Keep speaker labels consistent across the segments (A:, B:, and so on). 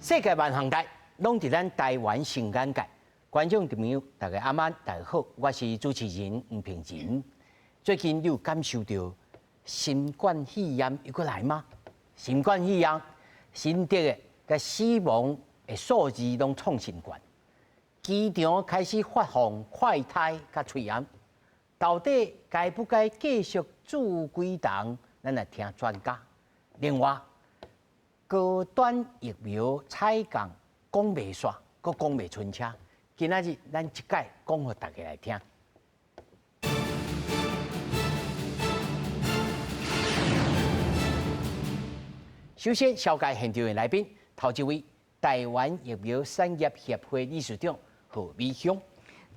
A: 世界万行代，拢伫咱台湾新眼界。观众朋友，大家晚安，大家好，我是主持人吴平仁。最近你有感受到新冠肺炎又过来吗？新冠肺炎新得的甲死亡的数字拢创新高，机场开始发放快筛甲催验，到底该不该继续做几档？咱来听专家。另外，高端疫苗采购讲袂煞，佮讲袂顺车。今仔日咱一概讲互大家来听。首先，紹介現場的來賓，頭一位台灣疫苗產業協會理事長何美香。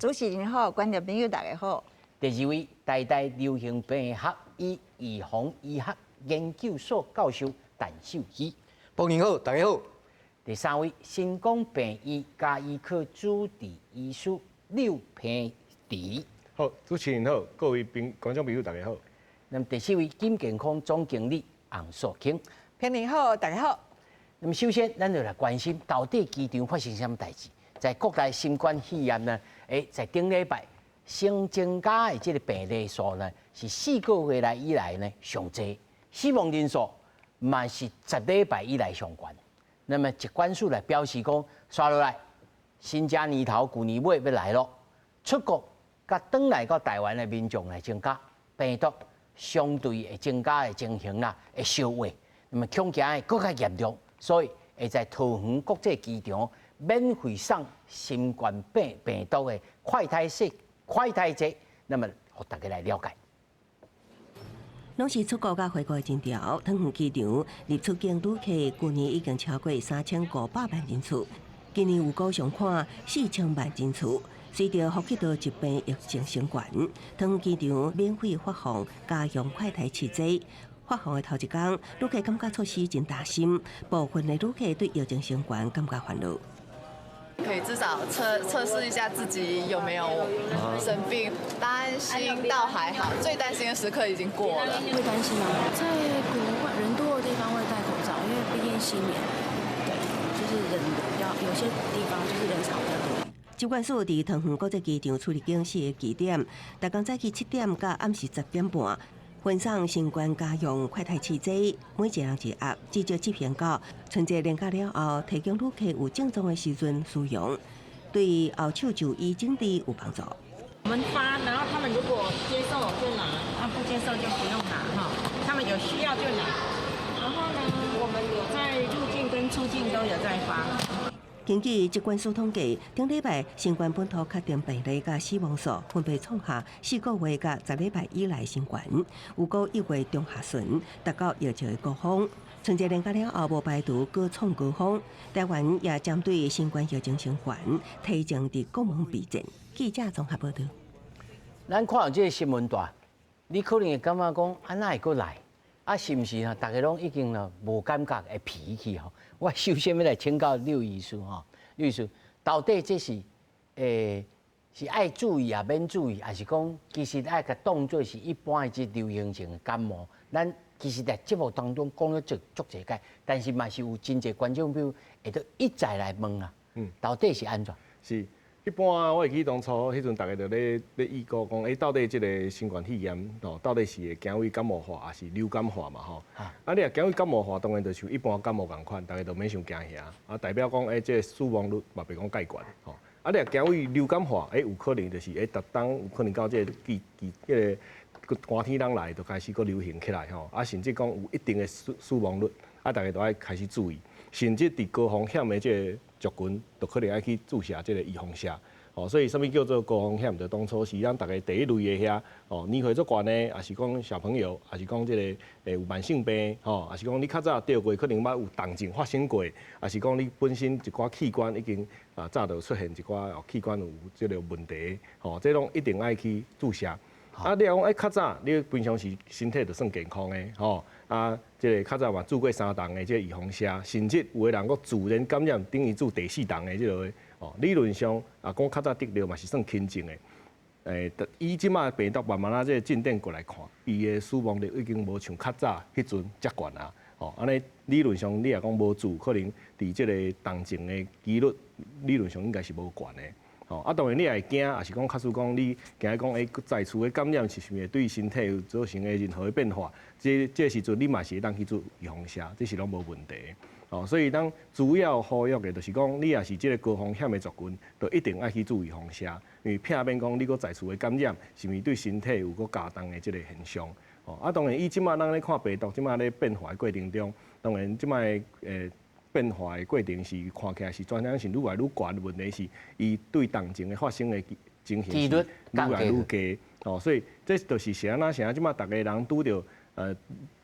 B: 主持人好，觀眾朋友大家好。
A: 第二位台大流行病學與預防醫學研究所教授陳秀熙。
C: 報年好，大家好。
A: 第三位新光病醫家醫科主治醫師劉培迪。
D: 好，主持人好，各位觀眾朋友大家好。
A: 那麼第四位金健康總經理洪素卿。
B: 平年好，大家好。
A: 那麼首先，咱就來關心到底機場發生什麼代志？在國內新冠肺炎呢？在頂禮拜新增加的這個病例數呢，是4個月來以來呢上濟，死亡人數嘛是10禮拜以來上懸。那麼疾管署來表示講，刷落來新正年頭舊年尾要來咯，出國甲轉來到台灣的民眾來增加，病毒相對會增加的情形啦，會稍微。那麼恐驚會更加嚴重，所以會在桃園國際機場免費送新冠病毒的快篩劑，那麼讓大家來了解。
E: 攏是出國甲回國的前條，桃園機場入出境旅客去年已經超過3500萬人次，今年有高上看4000萬人次。隨着福克島疾病疫情升懸，桃園機場免費發放家用快篩試劑。發放的頭一天，旅客感覺措施真大心，部分的旅客對疫情升懸感覺煩惱。
F: 可以至少測試一下自己有沒有生病，擔心倒還好，最擔心的時刻已經過了。
G: 會擔心嗎？在國外人多的地方會戴口罩，因為畢竟新年，對，就是人比較有些地方就是人潮比較多。疾管署佇桃園國際機場處理警示的據點，逐天早起7點到暗時10點半。分送新冠家用快篩試劑，每一人一盒，至少7片到春節連假了後，提供旅客有症狀的時陣使用，對後手就醫整理有幫助。
H: 我們發，然後他們如果接受就拿，不接受就不用拿哈。他們有需要就拿。然後呢，我們有在入境跟出境都有在發。
E: 根據疾管署統計，頂禮拜新冠本土確診病例甲死亡數分別創下4個月甲10禮拜以來新高，有到1月中下旬達到疫情的高峰。春節連假了後，無排除各創高峰。台灣也針對新冠疫情升懸，提前佇國門備戰。記者綜合報道。
A: 咱看到這個新聞大，你可能會感覺講，哪會過來？啊，是毋是啊？大家攏已經無感覺會疲去吼。我首先要來請教劉醫師吼，劉醫師，到底這是是愛注意啊，免注意，還是講其實愛甲當作是一般的這流行性的感冒？咱其實在節目當中講了足濟解，但是嘛是有真濟觀眾朋友會都一再來問啊，到底是安怎？
D: 是。一般我會記當初迄陣大家就咧預告講，到底這個新冠肺炎到底是會行為感冒化，還是流感化嘛吼？你若行為感冒化，當然就像一般感冒共款，大家都免傷驚嚇。代表講這個死亡率嘛袂講介懸吼。你若行為流感化，有可能就是逐當有可能到這個個寒天人來就開始個流行起來吼。甚至講有一定的死亡率，大家都愛開始注意。甚至佇高風險的這個族群，都可能愛去注射這個預防針。所以什麼叫做高風險？就當初是咱大家第一類的遐，年歲足懸呢，還是講小朋友，還是講這個有慢性病，還是講你較早得過，可能捌有動靜發生過，還是講你本身一寡器官已經早就出現一寡器官有這個問題，這種一定愛去注射。你若講較早，你平常時身體就算健康的，即個較早嘛做過3檔的即個預防針，甚至有個人個自然感染等於做第4檔的即個，理論上講較早得了嘛是算輕症的。以即馬病毒慢慢即個進展過來看，伊的死亡率已經無像較早迄陣遮懸啊。吼，安尼理论上你也讲无住，可能伫即个重症的几率理论上应该是无悬的。吼，当然你也会惊，也是讲假使讲你惊讲在厝的感染是毋是会对身体有造成的任何的变化，这时阵你嘛是会当去做预防针，这是拢无问题。哦，所以当主要呼吁的，就是讲你也是即个高风险的族群，就一定爱去注意防针，因为避免讲你搁在厝的感染，是毋是对身体有搁加重的即个现象。哦，当然伊即摆咱咧看病毒，即摆咧变化的过程中，当然即摆变化的过程是看起来是传染性愈来愈悬的问题是，伊对重症的发生的情形是愈来愈低。哦，所以这就是啥那啥，即摆大家人拄着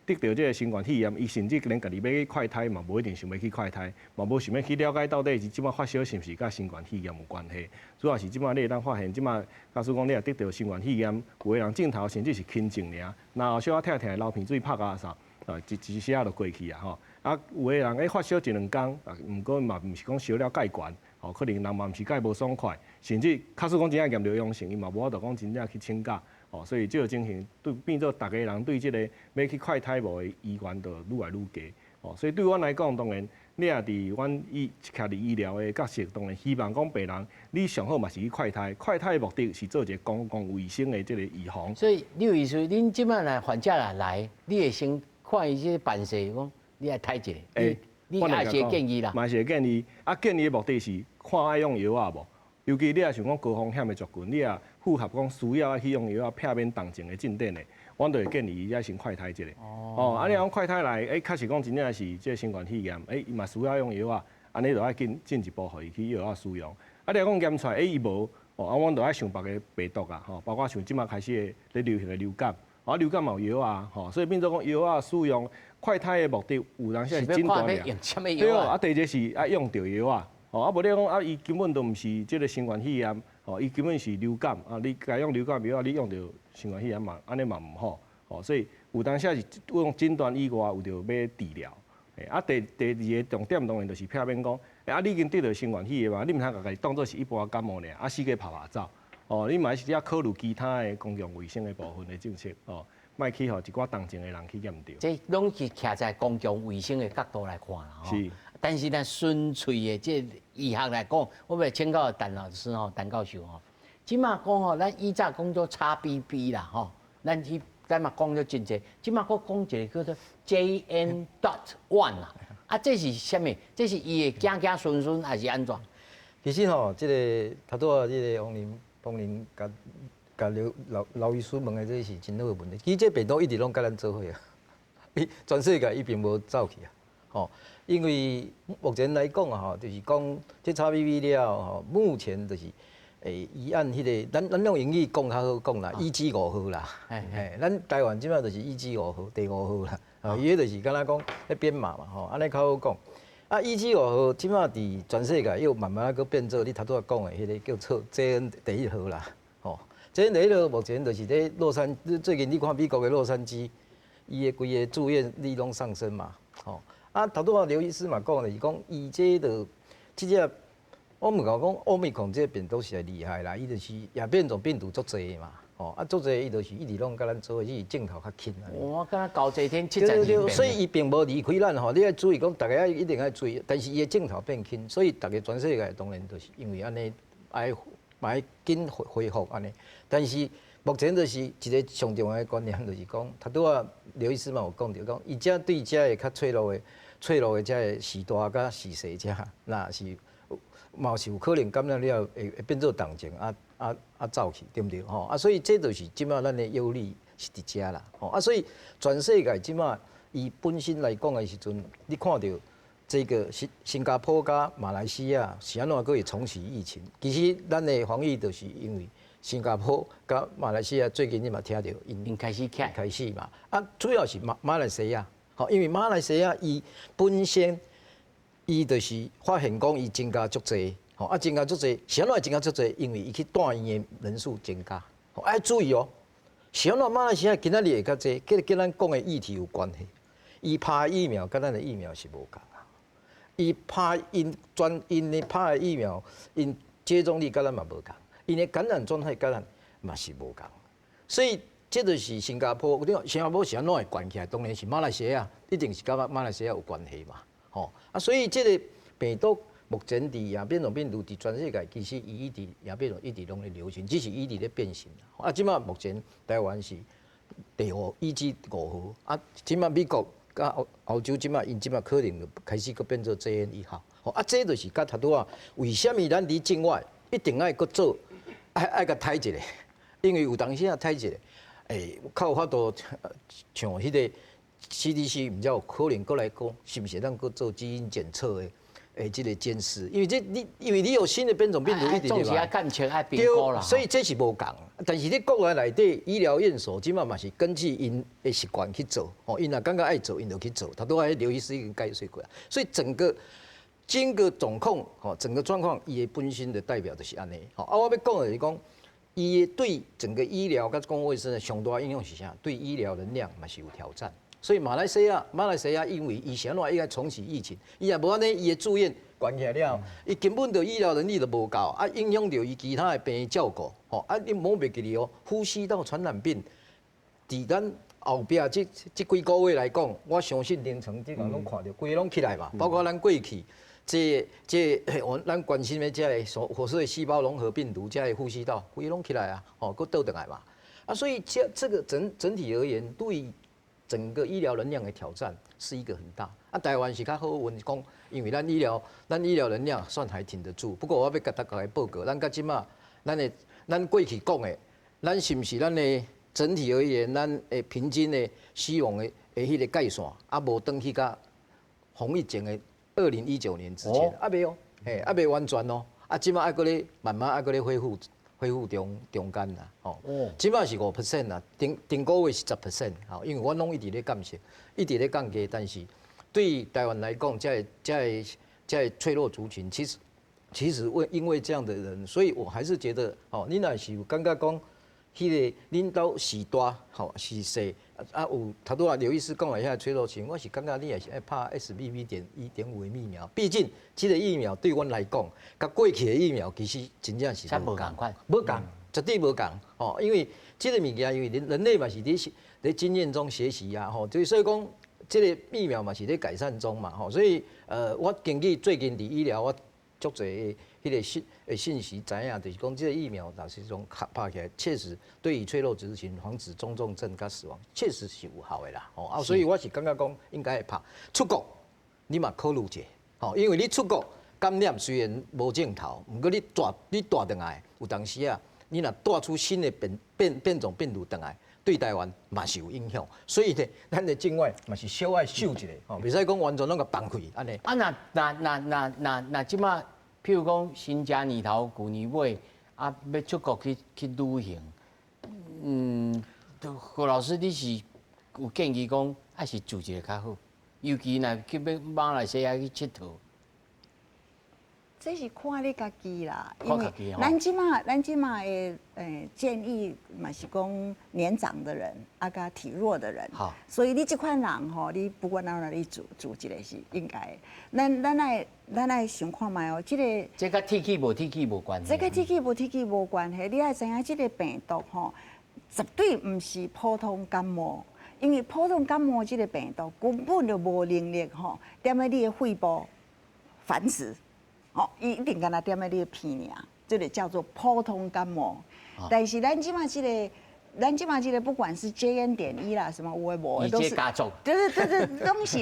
D: 得到这个新冠肺炎，伊甚至连家己要去快筛嘛，无一定想要去快筛，嘛无想要去了解到底是即摆发烧是毋是甲新冠肺炎有关系。主要是即摆你会当发现，即摆假使讲你也得到新冠肺炎，有个人镜头甚至是轻症尔，然后小可疼疼流鼻水拍甲啥，一下就过去啊吼。啊，有个人发烧一两工，毋过嘛毋是讲烧了介悬，吼，可能人嘛毋是介无爽快，甚至假使讲真正验到阳性，伊嘛无法度讲真正去请假。哦，所以这个情形对变做大家人对这个要去快筛无的意愿就愈来愈低。哦，所以对阮来讲，当然你也伫阮徛伫医疗的角色，当然希望讲病人你上好嘛是去快筛，快筛的目的是做一个公共卫生的这个预防。
A: 所以刘医师，恁即摆来患者来，你会先看伊这办事，讲你来睇一下，你也是建议啦，
D: 嘛是建议。啊，建议的目的是看爱用药啊无。尤其你也想讲高风险的族群，你也符合讲需要去用药啊，避免重症的进展的，阮就会建议伊也先快筛一下。哦，啊，你讲快筛来，确实讲真正是即个新冠肺炎，伊嘛需要用药啊，安尼就爱进一步互伊去药啊使用。啊，你讲验出来，伊无，哦，啊，阮就爱想别个病毒啊，吼，包括像即马开始咧流行的流感，啊，流感嘛有药啊，吼，所以变做讲药啊使用快筛的目的，有当时是诊断的。对啊，第二个是爱用着药啊。哦，啊无你讲啊，伊根本都毋是即个新冠肺炎，哦，伊根本是流感啊，你该用流感药啊，你用着新冠肺炎嘛，安尼嘛毋好，哦，所以有当时是用诊断以外，有着要治疗，啊，第二个重点当然就是避免讲，啊，你已经得到新冠肺炎嘛，你毋通家己当做是一般感冒尔，啊，四界拍拍走，哦，你嘛是要考虑其他的公共卫生的部分的政策，哦，莫去互一寡重症的人去验着。
A: 这拢是徛在公共卫生的角度来看啦，吼。
D: 是。
A: 但是呢，纯粹的这医学来讲，我要请教陈老师吼，陈教授吼，即马讲吼，咱以早讲做 XBB 啦吼，咱嘛讲咗真济，即马佫讲一个叫做 JN.1 啦，啊，这是啥物？这是伊的子子孙孙还是安怎？
C: 其实吼，即个头拄啊，即个王林甲刘医师问的，这是真好的问题。其实这病毒一直拢甲咱做伙啊，全世界伊并无走去啊，吼。因为目前来讲啊，吼，就是讲这 XBB 了吼，目前就是伊按迄个，咱用英语讲较好讲啦，EG5号啦，咱台湾即摆就是 EG5号，第5号啦，伊迄就是敢若讲咧编码嘛，吼，安尼较好讲。啊，EG5号即摆伫全世界又慢慢啊，佫变做你头拄仔讲的迄个叫做 JN 第1号啦，吼，JN 第1号目前就是咧最近你看美国的洛杉矶，伊的规个住院率拢上升嘛，吼。啊，头拄仔刘医师嘛讲的是讲，伊即个即只，我们讲欧米孔这个病毒实在厉害啦，伊就是也变种病毒足侪嘛，吼，啊足侪伊就是一直拢甲咱做，伊镜头较轻啊。
A: 我敢若搞这天70
C: 对，所以伊并无离开咱吼，你要注意讲，大家一定要注意，但是伊的镜头变轻，所以大家全世界当然就是因为安尼爱紧恢复安尼，但是目前就是一个上重要的观念，就是讲，头拄仔刘医师嘛有讲到讲，伊遮对遮的较脆弱的遮个时大甲时细遮，那是嘛是有可能感染了会变做重症走去，对不对？吼啊，所以这就是即马咱的忧虑是伫遮啦，吼啊，所以全世界即马伊本身来讲的时阵，你看到这个新加坡甲马来西亚是安怎可以重启疫情？其实咱的防疫就是因为新加坡甲马来西亚最近你嘛听到因
A: 开始
C: 嘛，啊，主要是马来西亚。好，因为马来西亚伊本身伊就是发现讲伊增加足侪，吼啊增加足侪，是安怎增加足侪？因为伊去住院的人数增加，吼爱注意哦。是安怎马来西亚今仔日会较侪，跟咱讲的议题有关系。伊拍疫苗跟咱的疫苗是无共啊，伊拍因的拍的疫苗，因接种率跟咱嘛无共，因的感染状态跟咱嘛是无共，所以这就是新加坡，新加坡是安怎会悬起来？当然是马来西亚，一定是跟马来西亚有关系嘛。吼啊，所以这个病毒目前伫亚变种病毒伫全世界其实伊一直亚变种一直拢在流行，只是伊伫咧变形。啊，即马目前台湾是第5已知5号，啊，即马美国甲澳洲即马因即马可能就开始搁变做JN1号。吼啊，这就是甲头拄啊，为什么咱伫境外一定爱搁做爱甲抬一个？因为有当时啊抬一个，较有法度像迄个 CDC 毋知有可能过来讲，是毋是咱搁做基因检测的即个监视？因为你有新的变种病毒一直
A: 总是要干前爱评估啦。
C: 所以这是无共。但是你国内内底医疗院所即马嘛是根据因的习惯去做，吼，因若感觉爱做，因就去做。他都爱刘医师已经解释过啊。所以整个状况，吼，整个状况，伊的本身的代表就是安尼。吼，啊，我要讲的是讲。伊对整个医疗甲公共卫生的上大影响是啥？对医疗能量嘛是有挑战。所以马来西亚因为以前话应该重启疫情，伊也无安尼，伊的住院关起来了，伊根本就医疗能力都无够，啊，影响到伊其他的病人照顾。吼，啊，你莫袂记哩哦，呼吸道传染病，伫咱后壁这几个月来讲，我相信临床这个拢看到，规个拢起来嘛，包括咱过去。咱关心的这个所谓细胞融合病毒，这个呼吸道规拢起来啊，哦，搁倒转来嘛，啊，所以这个整体而言，对整个医疗能量的挑战是一个很大。啊，台湾是较好运讲，因为咱医疗能量算还挺得住。不过我要甲大家报告，咱到即马，咱过去讲的，咱是毋是咱的整体而言，咱的平均的死亡的迄个界线，啊，无登去甲防疫前的。2019年之前，还没有，未完全哦，啊，即马还搁咧慢慢还搁咧恢复中间啦，吼，即马是5%啦，顶个月是10%，吼，因为我拢一直咧降息，一直咧降价，但是对台湾来讲，在脆弱族群，其实因为这样的人，所以我还是觉得，哦，你若是有感觉讲，迄个恁兜是大，吼是细。啊，有头拄啊，刘医师讲的遐脆弱性，我是感觉你也是爱拍 SBB.1.5的疫苗，毕竟这个疫苗对阮来讲，甲过去的疫苗其实真正是
A: 无共款，
C: 无共，绝对无共哦。因为这个物件，因为人类嘛是在经验中学习啊，吼，所以讲这个疫苗嘛是在改善中嘛，吼，所以我根据最近伫医疗我足侪迄个信息知影，就是讲这个疫苗若是种拍起来，确实对于脆弱族群防止中重症甲死亡，确实是有效的啦。哦啊，所以我是感觉讲应该会拍。出国你嘛考虑者，吼，因为你出国感染虽然无症头，不过你带转来，有当时啊，你若带出新的变种病毒转来，对台湾嘛是有影响。所以呢，咱的境外嘛是小爱守一下，吼，袂使讲完全拢甲放开安尼。
A: 啊，那即马。譬如讲，新加年头、旧年尾啊，要出国去旅行，何老师你是有建议讲，还是住一个较好？尤其若去要马来西亚去佚佗，
B: 这是看你家己啦，
A: 因为
B: 咱即马的建议嘛是讲年长的人啊，甲体弱的人，所以你这款人吼，你不管哪里住一个是应该。咱来想看卖哦，
A: 这甲天气无关系。
B: 这甲天气无关系，你爱知影这个病毒吼，绝对唔是普通感冒，因为普通感冒这个病毒根本就无能力吼，踮在你的肺部繁殖。哦，伊一定敢若踮在你的鼻尔，这个叫做普通感冒。但是咱即马这个不管是 JN.1啦，什么有诶无诶，都是对，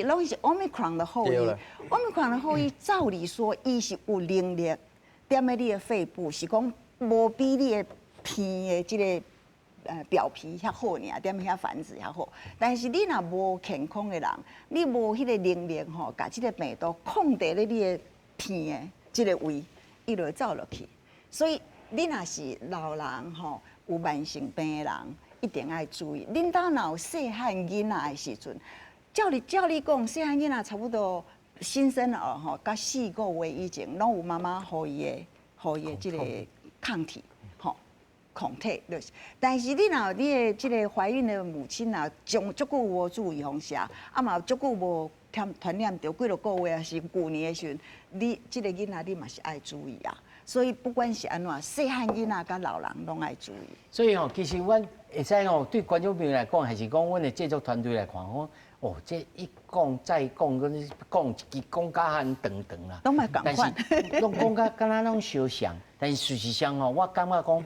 B: 拢是 Omicron 的后裔。Omicron 的后裔，照理说，伊是有能力踮在你的肺部，是讲无比你的鼻的这个表皮遐好尔，踮遐繁殖遐好。但是你若无健康的人，你无迄个能力吼，甲这个病毒控制咧你的鼻的这个位，伊就会走落去。所以你若是老人吼。有慢性病的人一定要注意。恁兜若有细汉囡仔的时阵，照你讲，细汉囡仔差不多新生儿吼，到4个月以前，拢有妈妈互伊的这个抗体，吼，抗体就是。但是你的这个怀孕的母亲啊，足久无注意防射，啊嘛足久无传染着几落个月啊，是旧年的时阵，你这个囡仔你嘛是爱注意啊。所以不管是安怎，细汉囡仔甲老人拢爱注意。
A: 所以吼，其实阮会使吼，对观众朋友来讲，还是讲阮的制作团队来看，吼，哦，这一讲再讲，跟讲一支讲甲很长长啦。
B: 拢嘛共款，
A: 拢讲甲敢若拢相像，但是事实上吼，我感觉讲，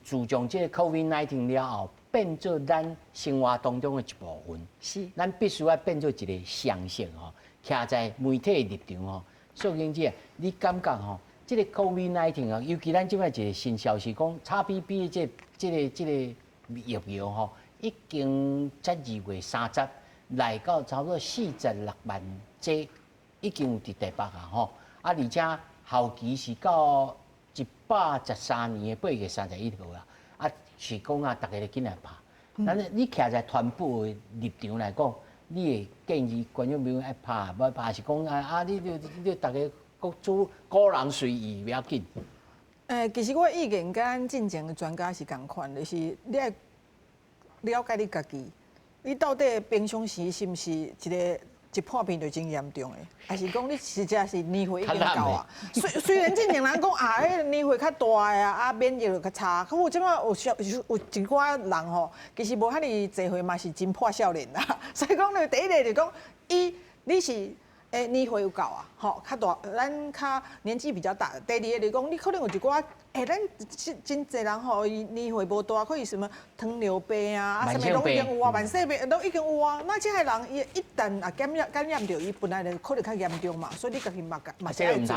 A: 自从这个 COVID-19 了后，变做咱生活当中的一部分。
B: 是，
A: 咱必须要变做一个常识吼，徛在媒体的立场吼。宋经姐，你感觉吼，这个 COVID-19 啊，尤其咱即摆一个新消息讲，XBB 的这个疫苗吼，已经12月30来到差不多46万剂，已经有伫台北啊吼，啊而且效期是到113年的8月31号啦，啊是讲啊，大家咧紧来拍。但是你徛在团部的立场来讲，你会建议观众朋友爱拍，无拍是讲你大家各主个人随意，不要紧。
I: 其实我意见跟咱进前的专家是共款，就是你爱了解你家己，你到底平常时是毋是一破病就真严重的，还是讲你实在是年岁已经到啊？虽然进前人讲啊，迄年岁较大的啊，免疫力较差，可我即摆有一寡人吼，其实无遐尼侪岁嘛是真破少年啦。所以讲咧，第一个就讲你是。年岁有够啊，吼，较大，咱较年纪比较大。第二个就是讲，你可能有一寡，咱真侪人吼，伊年岁无大，可以什么糖尿病啊，什么拢已经有啊，慢性病都已经有啊。那这些人伊一旦啊感染着，伊本来就可能较严重嘛，所以你家己嘛是爱做。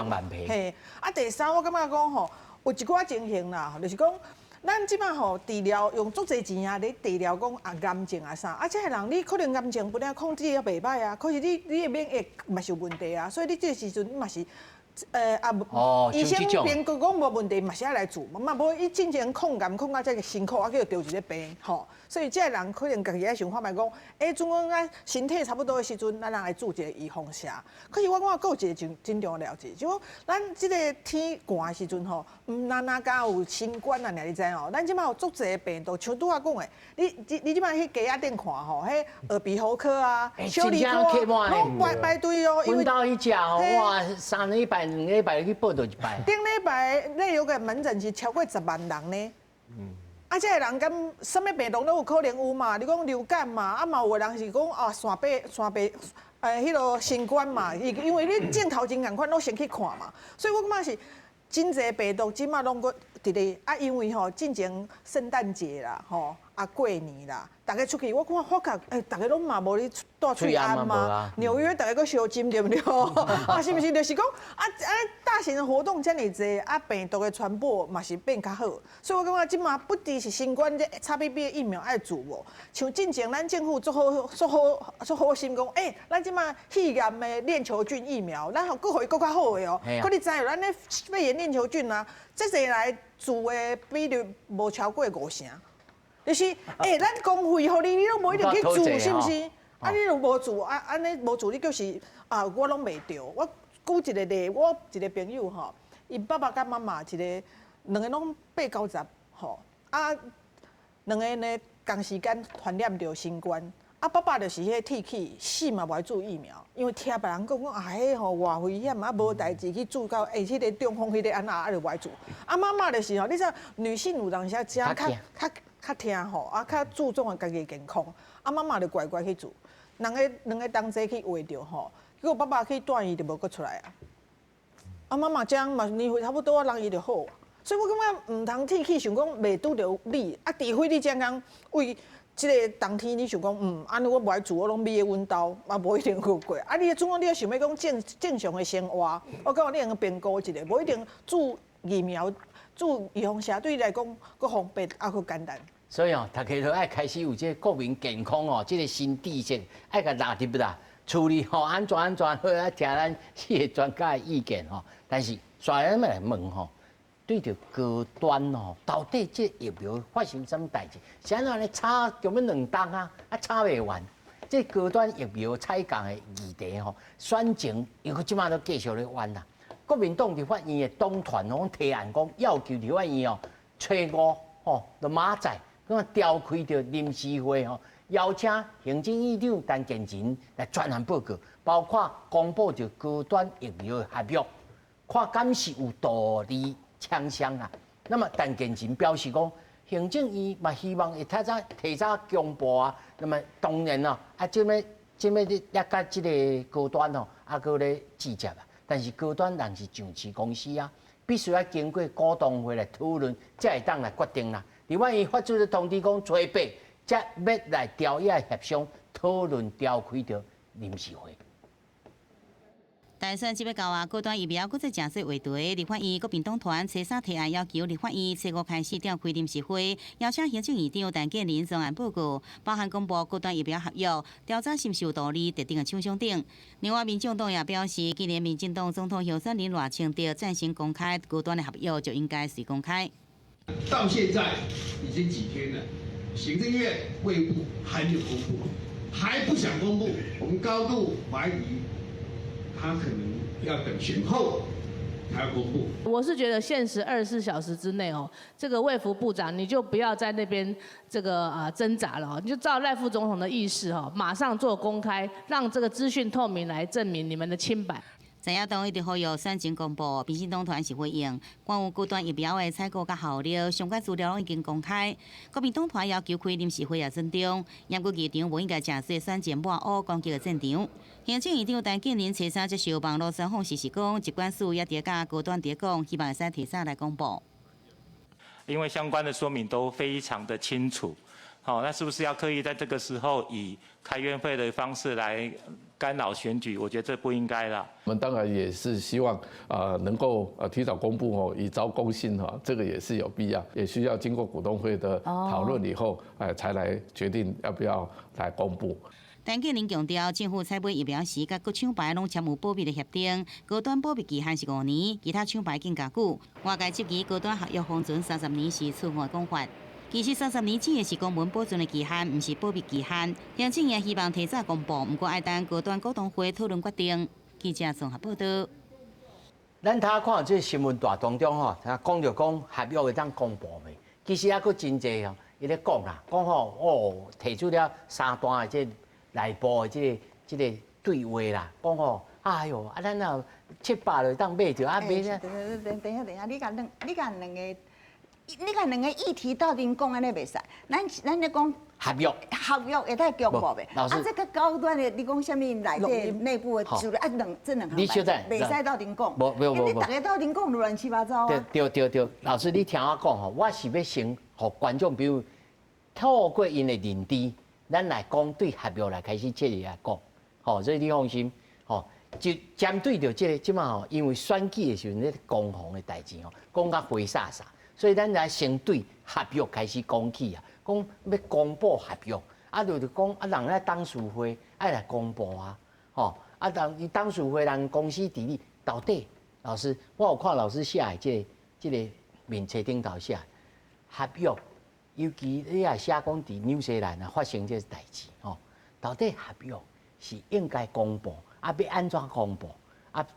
I: 嘿，啊，第三我感觉讲吼，有一寡情形啦，就是讲。咱即摆吼治疗用足侪钱啊，咧治疗讲癌症啊啥，这些人你可能癌症本来控制也袂歹啊，可是你的免疫嘛是有问题啊，所以你这个时阵嘛是，医生评估讲无问题，嘛是爱来做，嘛无伊进前抗癌抗到这个辛苦，啊叫着一个病，吼，所以这个人可能家己爱想法来讲，总讲啊身体差不多的时阵，咱人来做一个预防针。可是我讲还有一个真重要了解，就讲咱这个天寒的时阵吼，哪敢有新冠啊？你知哦？咱即摆有足侪病毒，像拄仔讲的，你即摆去街仔顶看吼，迄耳鼻喉科啊、小儿科啊，拢排队哦。
A: 闻到一家哦，哇，3礼拜、2礼拜去报道一摆。
I: 顶礼拜内有个门诊是超过10万人呢。啊，这个人敢什么病毒都有可能有嘛？你讲流感嘛，啊嘛有个人是讲啊线背，迄落新冠嘛，因为你镜头真共款，拢先去看嘛，所以我感觉是真侪病毒即马拢搁伫咧啊，因为吼进前圣诞节啦，吼啊过年啦，大家出去我看发觉，大家拢嘛无咧戴喙安嘛，纽约大家搁烧金对不对？啊，是不是就是讲啊大型的活动遮尔济，啊病毒的传播嘛是变较好，所以我感觉即马不只是新冠这XBB 的疫苗爱做无，像进前咱政府做好心讲，咱即马肺炎的链球菌疫苗，咱搁互伊搁较好的哦，可你知影咱咧肺炎链球菌啊，这些来做的比率无超过5成。就是，咱公费互你，你拢无一定去做，是毋是？啊，你都无做，安尼无做，你就是啊，我拢袂着。我举一个例，我一个朋友吼，因爸爸甲妈妈一个两个拢8、90，吼，啊，两个呢同时间传染着新冠。啊，爸爸就是迄铁气，死嘛无爱注疫苗，因为听别人讲迄吼偌危险，啊无代志去注到，迄个中风迄个安那，啊就无爱做。啊，妈妈就是吼，你知女性有当时啊，较听吼，啊较注重家己健康，啊妈妈就乖乖去做，两个同齐去话着吼，结果爸爸去断伊就无搁出来啊。啊妈妈这样嘛年岁差不多，人伊就好，所以我感觉唔通铁气想讲袂拄着你，啊除非你这样为。即个冬天，你想讲，安尼我无爱做，我拢米的温度，嘛无一定有过。啊，你总讲你想要讲正常的生活，我感觉你用评估一下，无一定做疫苗、做预防针，对你来讲，佫方便，啊佫简单。
A: 所以大家都爱开始有这国民健康哦，这个新知识爱甲纳入啦，处理吼安全，好啊，听咱这个专家的意见吼。但是，虽然来问吼。对着高端哦，到底这疫苗发生什么代志？是安怎咧差根本2档啊，差袂完。这高端疫苗采购的议题吼，选情因为即马都继续咧弯啦。国民党立法院的党团拢提案讲，要求立法院哦，初5吼，就马仔咁召开着临时会吼，邀请行政院长陈建仁来专案报告，包括公布着高端疫苗的合约。看敢是有道理枪响啊。那么陈建仁表示讲，行政院嘛希望会提早公布啊。那么当然哦，即要甲即个高端哦，搁咧计价啊。但是高端人是上市公司啊，必须要经过股东会来讨论，才会当来决定啦。另外，伊发出了通知讲，初八才要来调野协商讨论召开着临时会。
J: 大选即要到啊，高端疫苗搁再正式话题，立法院国民党团初三提案要求立法院初五开始召开临时会，邀请行政院长陈建仁专案报告，包含公布高端疫苗合约、调查是毋是有道理、特定的厂商等。另外，民进党也表示，今年民进党总统候选人赖清德暂行公开高端的合约，就应该随公开。
K: 到现在已经几天了，行政院、卫部还没有公布，还不想公布，我们高度怀疑。他可能要等选后才要公布。
L: 我是觉得限时24小时之内哦，这个卫福部长你就不要在那边这个挣扎了，你就照赖副总统的意思哈，马上做公开，让这个资讯透明来证明你们的清白。
J: 在野党一直呼吁选前公布，民进党团是回应，关于高端疫苗的采购甲效力，相关资料拢已经公开。国民党团要求开临时会也尊重，验过议场无应该正式选前抹黑攻击的战场。行政院长陈建仁初三接受网络专访时是讲，疾管署也伫甲高端伫讲，希望会使提早来公布。
M: 因为相关的说明都非常的清楚，好，那是不是要刻意在这个时候以开院会的方式来干扰选举？我觉得这不应该啦。
N: 我们当然也是希望能够提早公布哦，以昭公信哈，这个也是有必要，也需要经过股东会的讨论以后，才来决定要不要来公布。
J: 陈建仁强调，政府采买疫苗时，甲各厂牌拢签有保密的协定，高端保密期限是5年，其他厂牌更加久。外界质疑高端合约封存30年是出外讲法。其实30年指的是公文保存的期限，毋是保密期限。行政院希望提早公布，不过爱等高端股东会讨论决定。记者综合报道。
A: 咱睇看这新闻大当中吼，讲着讲合约会当公布未？其实还佫真济哦，伊咧讲啦，讲吼哦，提出了3段的这内部的这个对话啦，讲吼，哎哟，啊咱啊700就当买着，啊买咧。
B: 等一下，你甲两个议题到底讲安尼袂使？咱咧讲
A: 合约
B: 会当公布袂？
A: 老师，
B: 这个高端的，你讲什么内底内部的资料这两项袂使到底讲。因为大家到底讲乱七八糟啊。
A: 对，老师你听我讲吼，我是要先互观众朋友透过因的认知，咱来讲对合约来开始切入来讲，吼，所以你放心，吼，就针对着这个即马吼，因为选举的时阵咧攻防的代志吼，讲甲灰煞煞。所以咱来先对合约开始讲起啊，讲要公布合约，就是讲人咧董事会爱来公布啊，吼，人董事会人公司治理到底，老师，我有看老师写的这个面册顶头写合约，尤其你也写讲伫纽西兰啊发生这代志吼，到底合约是应该公布，要安怎公布，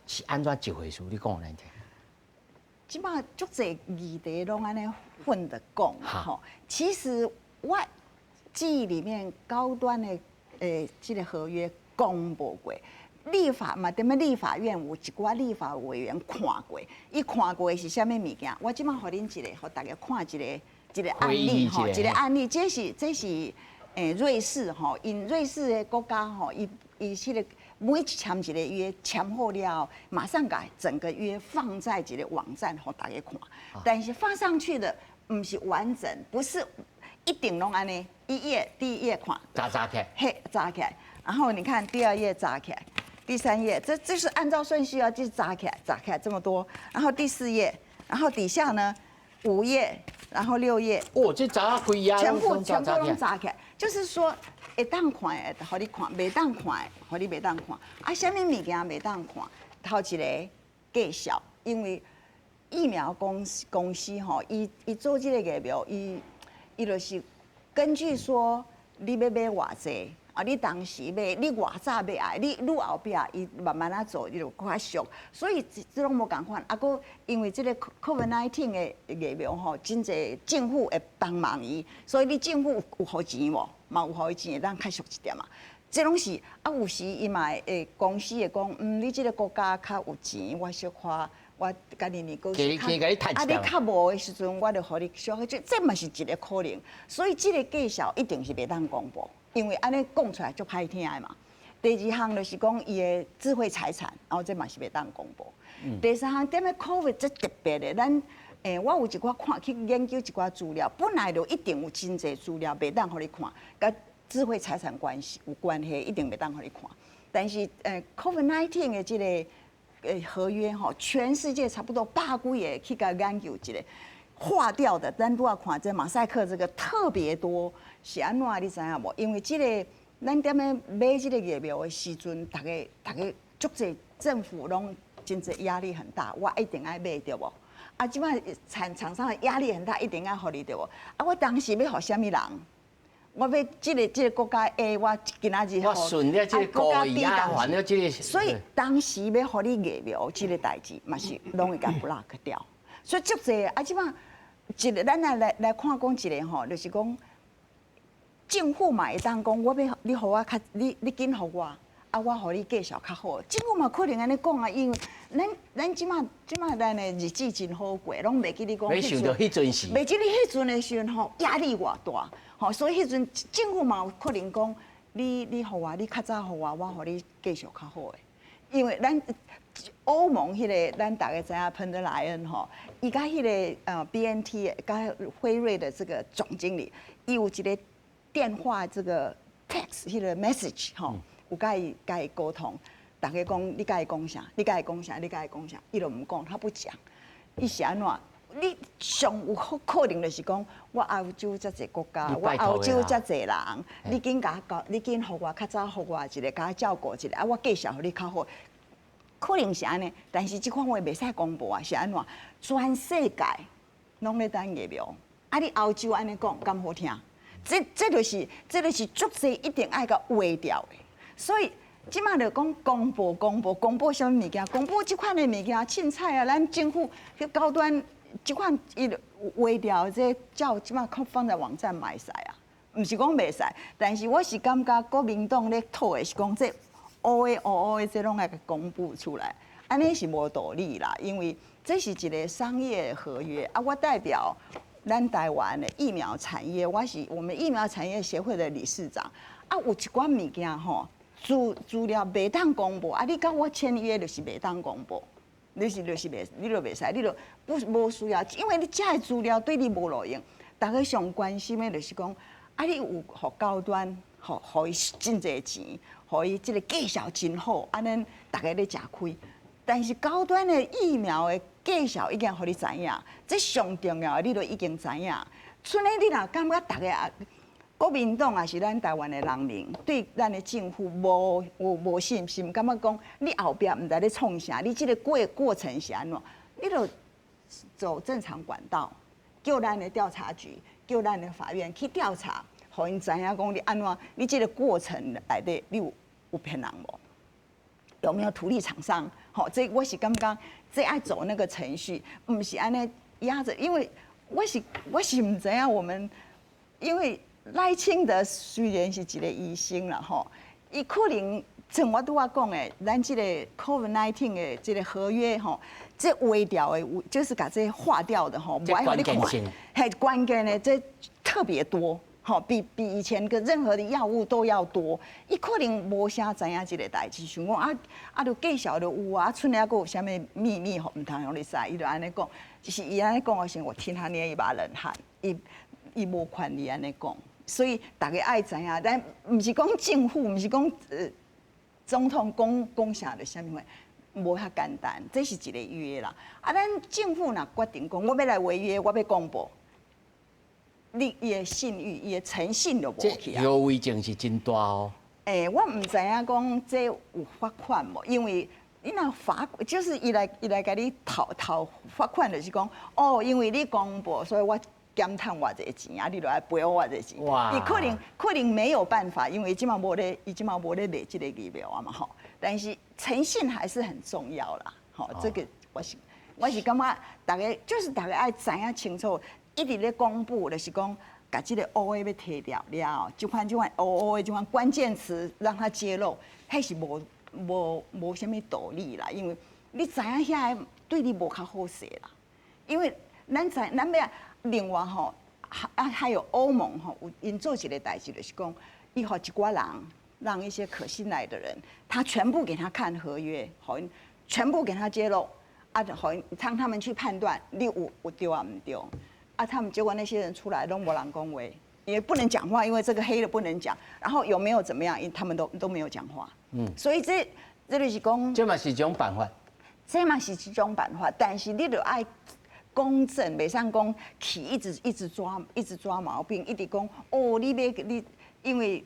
A: 是安怎一回事？你讲来听。
B: 即马足侪议题拢安尼混着讲吼，其实我记忆里面高端的这个合约公布过，立法嘛，踮咧立法院有一寡立法委员看过，伊看过是啥物物件？我即马互恁互大家看一个案例吼，一个案例，这是瑞士吼，因瑞士的国家吼，伊迄个。每签一个约，签好了，马上把整个约放在一个网站，给大家看。但是放上去的不是完整，不是一定拢安尼。第一页看，
A: 扎起来，
B: 嘿，扎起来。然后你看第2页扎起来，第3页，这是按照顺序啊，就是扎起来这么多。然后第4页，然后底下呢5页，然后6页。
A: 哦，这扎几页？
B: 全部拢扎起来，就是说。会当看的，互你看；袂当看的，互你袂当看。啊，啥物物件袂当看？头一个介绍，因为疫苗公司吼，伊做这个疫苗，伊就是根据说你要买偌济，你当时买，你偌早买啊，你后壁伊慢慢啊做，伊就较俗。所以这拢无共款。搁因为这个 COVID-19 的疫苗吼，真侪政府会帮忙伊，所以你政府有付钱无？嘛有互伊钱会当较俗一点嘛，这拢是有时伊嘛公司会讲，你这个国家较有钱，我我家己研究
A: 加你趁一
B: 你较无的时阵，我就互你小，这嘛是一个可能。所以这个计数一定是袂当公布，因为安尼讲出来就歹听的嘛。第二项就是讲伊的智慧财产，然后这嘛是袂当公布。第三项点解 COVID 这特别的，我有一寡看去研究一寡资料，本来就一定有真侪资料袂当互你看，甲智慧财产关系有关系，一定袂当互你看。但是COVID-19 的这个合约吼，全世界差不多百几个去甲研究一个划掉的，咱拄仔看这马赛克这个特别多，是安怎你知影无？因为这个咱踮咧买这个疫苗的时阵，大家足侪政府拢真侪压力很大，我一定爱买对无？啊，即摆厂商的压力很大，一定要互你对无？啊，我当时要互什么人？我要这个国家 A， 我今仔日
A: 我顺了这个国家 B， 还了这个，
B: 所以当时要互你疫苗这个代志，嘛是拢会甲 block 掉。所以足侪啊，即摆一个咱来看讲一个吼，就是讲政府嘛会当讲，我要你互我较，你紧互我。啊，我互你介绍较好，政府嘛可能安尼讲啊，因为咱即马咱的日子真好过，拢袂记你讲。
A: 没想到迄阵时。
B: 袂记你迄阵的时阵吼，压力偌大，吼，所以迄阵政府嘛有可能讲，你互我，你较早互我，我互你介绍较好的，因为咱欧盟迄个咱大家知影彭德莱恩吼，伊甲迄个BNT 甲辉瑞的这个总经理，伊有一个电话这个 text 迄个 message 吼。有甲伊沟通，大家讲你甲伊讲啥，你甲伊讲啥，你甲伊讲啥，伊就唔讲，他不讲。伊是安怎？你上有可能就是讲，我欧洲遮济国家，我欧洲遮济人，你紧你紧互我较早互我一个，甲我照顾一个，啊，我介绍互你较好。可能是安尼，但是即款话袂使公布啊，是安怎？全世界拢咧等疫苗，啊，你欧洲安尼讲，敢好听？这就是足济一定爱甲划掉的。所以，即马就讲公布什么物件？公布即款的物件，凊彩啊！咱政府去高端即款伊划掉，这叫即马靠放在网站买使啊，毋是讲袂使。但是我是感觉国民党咧讨的是讲这乌的这拢来公布出来，安尼是无道理啦。因为这是一个商业合约啊，我代表咱台湾的疫苗产业，我是我们疫苗产业协会的理事长啊，有一寡物件吼。资料袂当公布，啊！你甲我签约就是袂当公布，你就袂，你就袂使，你就无需要，因为你遮的资料对你无路用。大家上关心的就是讲，啊，你有互高端，互伊真侪钱，互伊即个绩效真好，安尼大家咧食亏。但是高端的疫苗的绩效已经互你知影，这上重要的你都已经知影。剩的你若感觉大家国民党也是咱台湾的人民，对咱的政府无信心，感觉讲你后壁毋知咧创啥，你这个过程是安怎？你就走正常管道，叫咱的调查局，叫咱的法院去调查，互因知影讲你安怎？你这个过程内底你有骗人无？有没有图利厂商？好，这我是感觉这爱走那个程序，毋是安尼压着，因为我是毋知影我们因为。赖清德虽然是一个医生啦吼，伊可能像我拄仔讲的，咱这个 COVID-19 的这个合约吼，这划掉的，就是把这划掉的吼，
A: 这关键性，
B: 嘿，关键的这特别多，吼，比以前的任何的药物都要多。伊可能无啥知影这个代志，想讲就介绍就有啊，剩了还有啥物秘密吼，唔通让你知，伊就安尼讲，就是伊安尼讲的时候，我听他捏一把冷汗，伊无权利安尼讲。所以大家爱知影，但毋是讲政府，毋是讲总统讲啥就啥物话，无遐简单，这是一个约啦。啊，咱政府若决定讲，我要来违约，我要公布，你伊的信誉、伊的诚信就无去啊。
A: 这危险是真大哦。
B: 我毋知影讲这有罚款无，因为你若罚就是伊来甲你讨罚款，就是讲哦，因为你公布，所以我。减赚偌济钱啊！你就来赔我偌济钱。你可能没有办法，因为伊即马无咧卖即个疫苗啊嘛吼。但是诚信还是很重要啦，吼。这个我是感觉大家爱知影清楚，一直咧公布就是讲，把即个乌的要摕掉了，就款乌的就款关键词让它揭露，迄是无啥物道理啦，因为你知影遐对你无较好势啦。因为咱要另外吼，还有欧盟吼，因做一个代志就是讲，伊互一寡人，让一些可信赖的人，他全部给他看合约，好，全部给他揭露，好，让他们去判断你有丢啊唔丢，他们结果那些人出来都没人恭维。也不能讲话，因为这个黑的不能讲。然后有没有怎么样，他们都没有讲话。所以这就是讲，
A: 这嘛是一种办法。
B: 这嘛是一种办法，但是你得爱公正，袂上讲去一直抓毛病，一直讲哦，你因为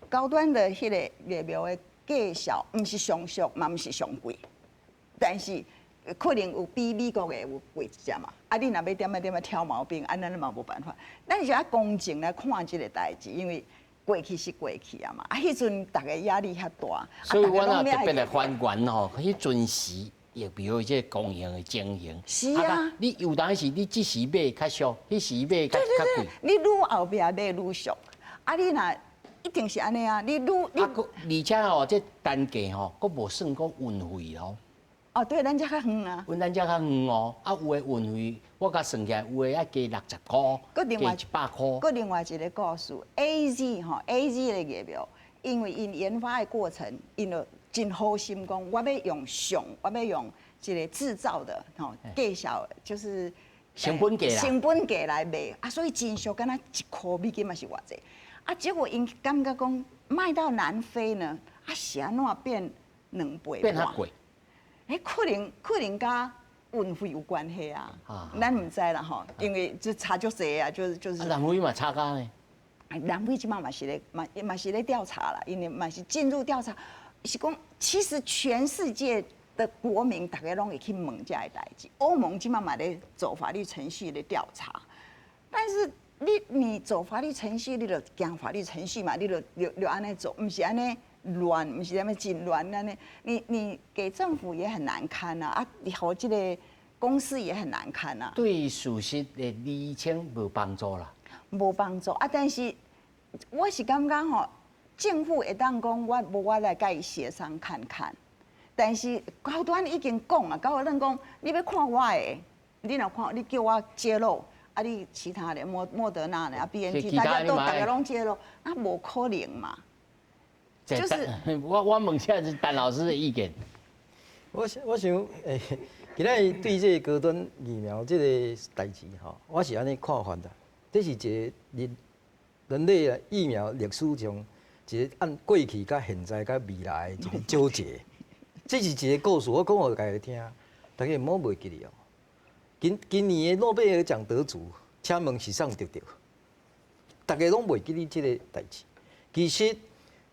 B: 高端的迄个疫苗的价效，唔是上俗，嘛唔是上贵，但是。可能有比美国的有贵一点嘛，你若要点挑毛病，咱嘛无办法。咱是要公正来看这个代志，因为过去是过去啊嘛，迄阵大家压力遐大。
A: 所以我特别来还原吼，迄阵时也比如这公营的经营。
B: 是啊。
A: 你有当时你这时买较俗，迄时买较贵。
B: 你愈后壁买愈俗，你若一定是安尼啊，你
A: 而且吼，这单价吼，佫无算佫运费咯。
B: 哦，对，咱遮较远啊。
A: 咱遮较远哦，有的运费我甲算起来，有的要加60块，加100块。
B: 搁另外一个故事 ，AZ 吼 ，AZ 的疫苗，因为因研发的过程，因就真好心讲，我要用这个制造的吼，价小就是
A: 成本
B: 价来卖所以真俗，敢若1块美金嘛是偌济结果因感觉讲卖到南非呢，是安怎变2倍？
A: 变较贵。
B: 可能甲运费有关系啊，咱唔知啦吼，因为就差足济啊，就是。
A: 南非嘛差价呢？
B: 南非即嘛是咧调查啦，因为嘛是进入调查，是讲其实全世界的国民大家拢会去问这个代志，欧盟即嘛咧走法律程序的调查，但是你走法律程序，你就行法律程序嘛，你就安尼做，唔是安尼。乱，不是那么真乱安尼，你给政府也很难堪你和这个公司也很难堪
A: 对事实的厘清无帮助啦。
B: 无帮助但是我是感觉吼，政府会当讲我来甲伊协商看看，但是高端已经讲啊，高端讲你要看我的，你若看你叫我揭露你其他的莫德纳的BNT， 大家拢揭露，那无可能嘛。
A: 就是我问一下是丹老师的意见。
C: 我想今仔对这个高端疫苗这个代志我是安尼看法的。这是一个人类的疫苗历史中一个按过去、甲现在、甲未来的一个纠结。这是一个故事，我讲互大家听，大家莫袂记哩哦。今年的诺贝尔奖得主，请问是啥得到？大家拢袂记哩这个代志。其实。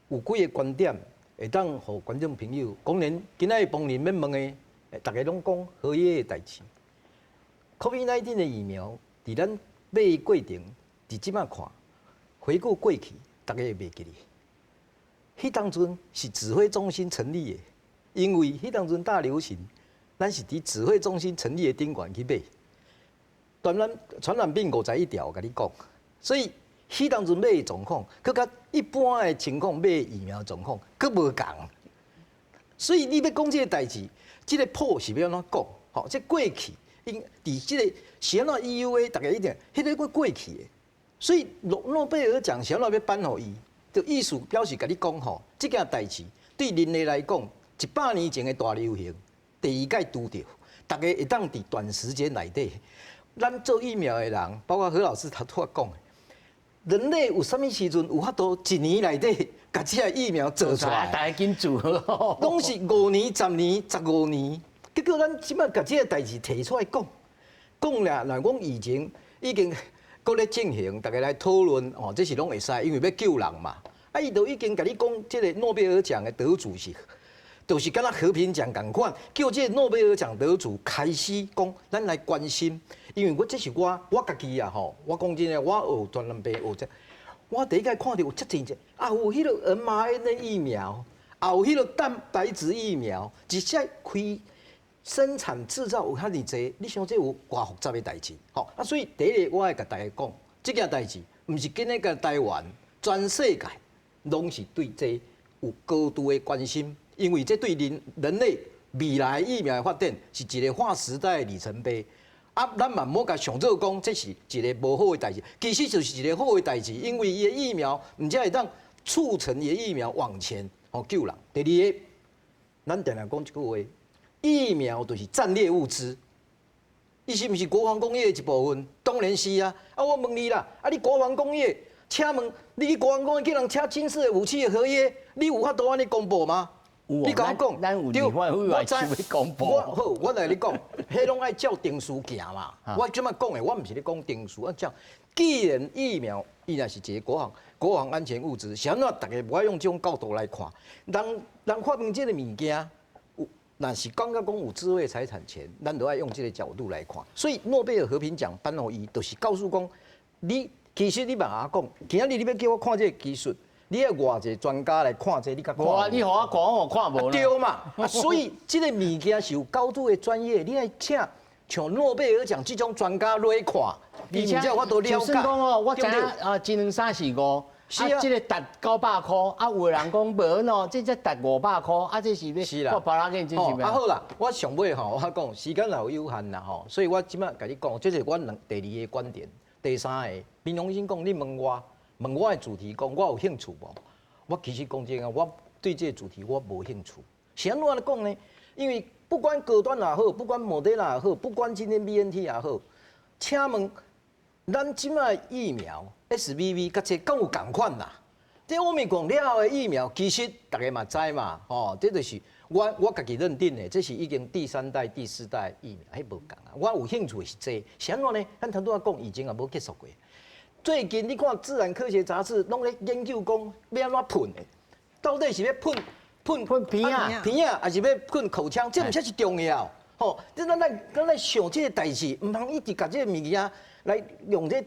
C: 有几个观点会当互观众朋友，当然今仔日帮人要问的，大家拢讲合约的代志。COVID-19 的疫苗，伫咱买的过程，伫即摆看，回顾过去，大家会袂记哩。迄当阵是指挥中心成立的，因为迄当阵大流行，咱是伫指挥中心成立的顶悬去买。传染病51条，甲你讲，所以。迄当阵买的状况，佮甲一般的情况买疫苗的状况，佮无共。所以你要讲这个代志，这个谱是要安怎讲？吼，这过去，伫这个是安怎 EUA， 大家一定，迄个过去的。所以诺贝尔奖是安怎要颁予伊？就意思表示甲你讲吼，这件代志对人类来讲，100年前的大流行，第2届拄着，大家会当伫短时间内底，咱做疫苗的人，包括何老师头拄讲的。人类有啥物时阵有法度1年内底把这个疫苗做出来？
A: 大家紧做，
C: 拢是5年、10年、15年。结果咱即摆把这个代志提出来讲，讲了，若讲以前已经搁咧进行，大家来讨论这是拢会使，因为要救人嘛。伊就已经甲你讲，这个诺贝尔奖的得主是，就是敢若和平奖共款，叫这个诺贝尔奖得主开始讲，咱来关心。因为这是我家己我讲真诶，我学传染病学这，我第一届看到有遮侪只有迄个 mRNA 疫苗，也有迄个蛋白质疫苗，一下开生产制造有遐尼济，你想这有偌复杂的代志，所以第一个我会甲大家讲，这件代志毋是仅个台湾，全世界拢是对这有高度的关心，因为这对人类未来疫苗的发展是一个划时代的里程碑。啊，咱嘛唔好甲上做讲，这是一个无好的代志，其实就是一个好的代志，因为伊的疫苗，唔只会当促成伊的疫苗往前救人。第二个，咱定定讲一句话，疫苗就是战略物资，伊是毋是国防工业的一部分？当然是啊。啊，我问你啦，啊，你国防工业，请问你去国防工业叫人签军事武器的合约，你有法度安尼公布吗？你甲我讲，
A: 咱有立法委员想要公布。
C: 好，我来你讲，迄拢爱照定数行嘛。我即摆讲的，我毋是咧讲定数，啊，照。既然疫苗伊若是一个国防安全物资，是安怎大家无爱用这种角度来看？人发明这个物件，若是讲有智慧财产权，咱都爱用这个角度来看。所以诺贝尔和平奖颁予伊，就是告诉讲，其实你嘛讲，今仔日你要叫我看这个技术。你要偌济专家来看这，你甲看。无啊，
A: 你互我看，我看无啦。
C: 对嘛，所以这个物件是有高度的专业，你爱请像诺贝尔奖这种专家来看，而且我都了解。
A: 就算讲哦，我知影啊，一2、3、4、5，
C: 是啊，
A: 这个值900块，啊，有人讲无喏，这值500块，啊，这是要
C: 是啦，
A: 我别人给你真是咩？
C: 啊好啦，我上尾吼，我讲时间也有限啦吼，所以我即摆甲你讲，这是我第2个观点。第3个，平常心讲，你问我的主题讲，我有兴趣无？我其实讲真个，我对这个主题我无兴趣。是安怎来讲呢？因为不管高端也好，不管莫德纳也好，不管今天 BNT 也好，请问咱即卖疫苗 SVV 甲这敢有共款啦？这欧美讲了后的疫苗，其实大家嘛知嘛，吼，这就是我家己认定的，这是已经第3代、第4代疫苗，迄无共啊。我有兴趣的是这，是安怎呢？咱头拄仔讲已经也无结束过。最近你看《自然科学》杂志拢咧研究讲要安怎喷的，到底是要喷
A: 鼻啊，
C: 还是要喷口腔？这毋才是重要。吼，这咱想这个代志，毋通一直甲这个物件来用咧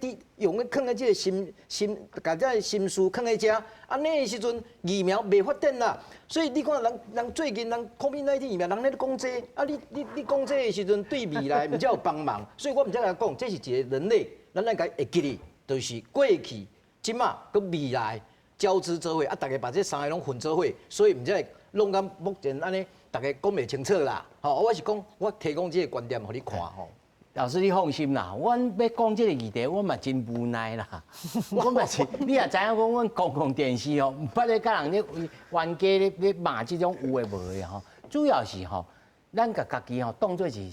C: 放在这个甲这个心思放在遮，安尼的时阵疫苗未发展啦。所以你看人最近人 COVID-19 疫苗，人咧讲这，啊你讲这的时阵对未来毋才有帮忙。所以我毋才来讲，这是一个人类，咱该会记哩。就是过去、即马、佮未来交织做伙，啊，大家把这3个拢混做伙，所以毋才会弄到目前安尼，大家讲袂清楚啦。吼，我是讲，我提供这个观点互你看吼。
A: 老师，你放心啦，阮要讲这个议题，我嘛真无奈啦。我嘛是，你也知影讲，阮公共电视吼，毋捌咧甲人咧冤家咧骂这种有诶无诶吼。主要是吼，咱甲家己吼当作是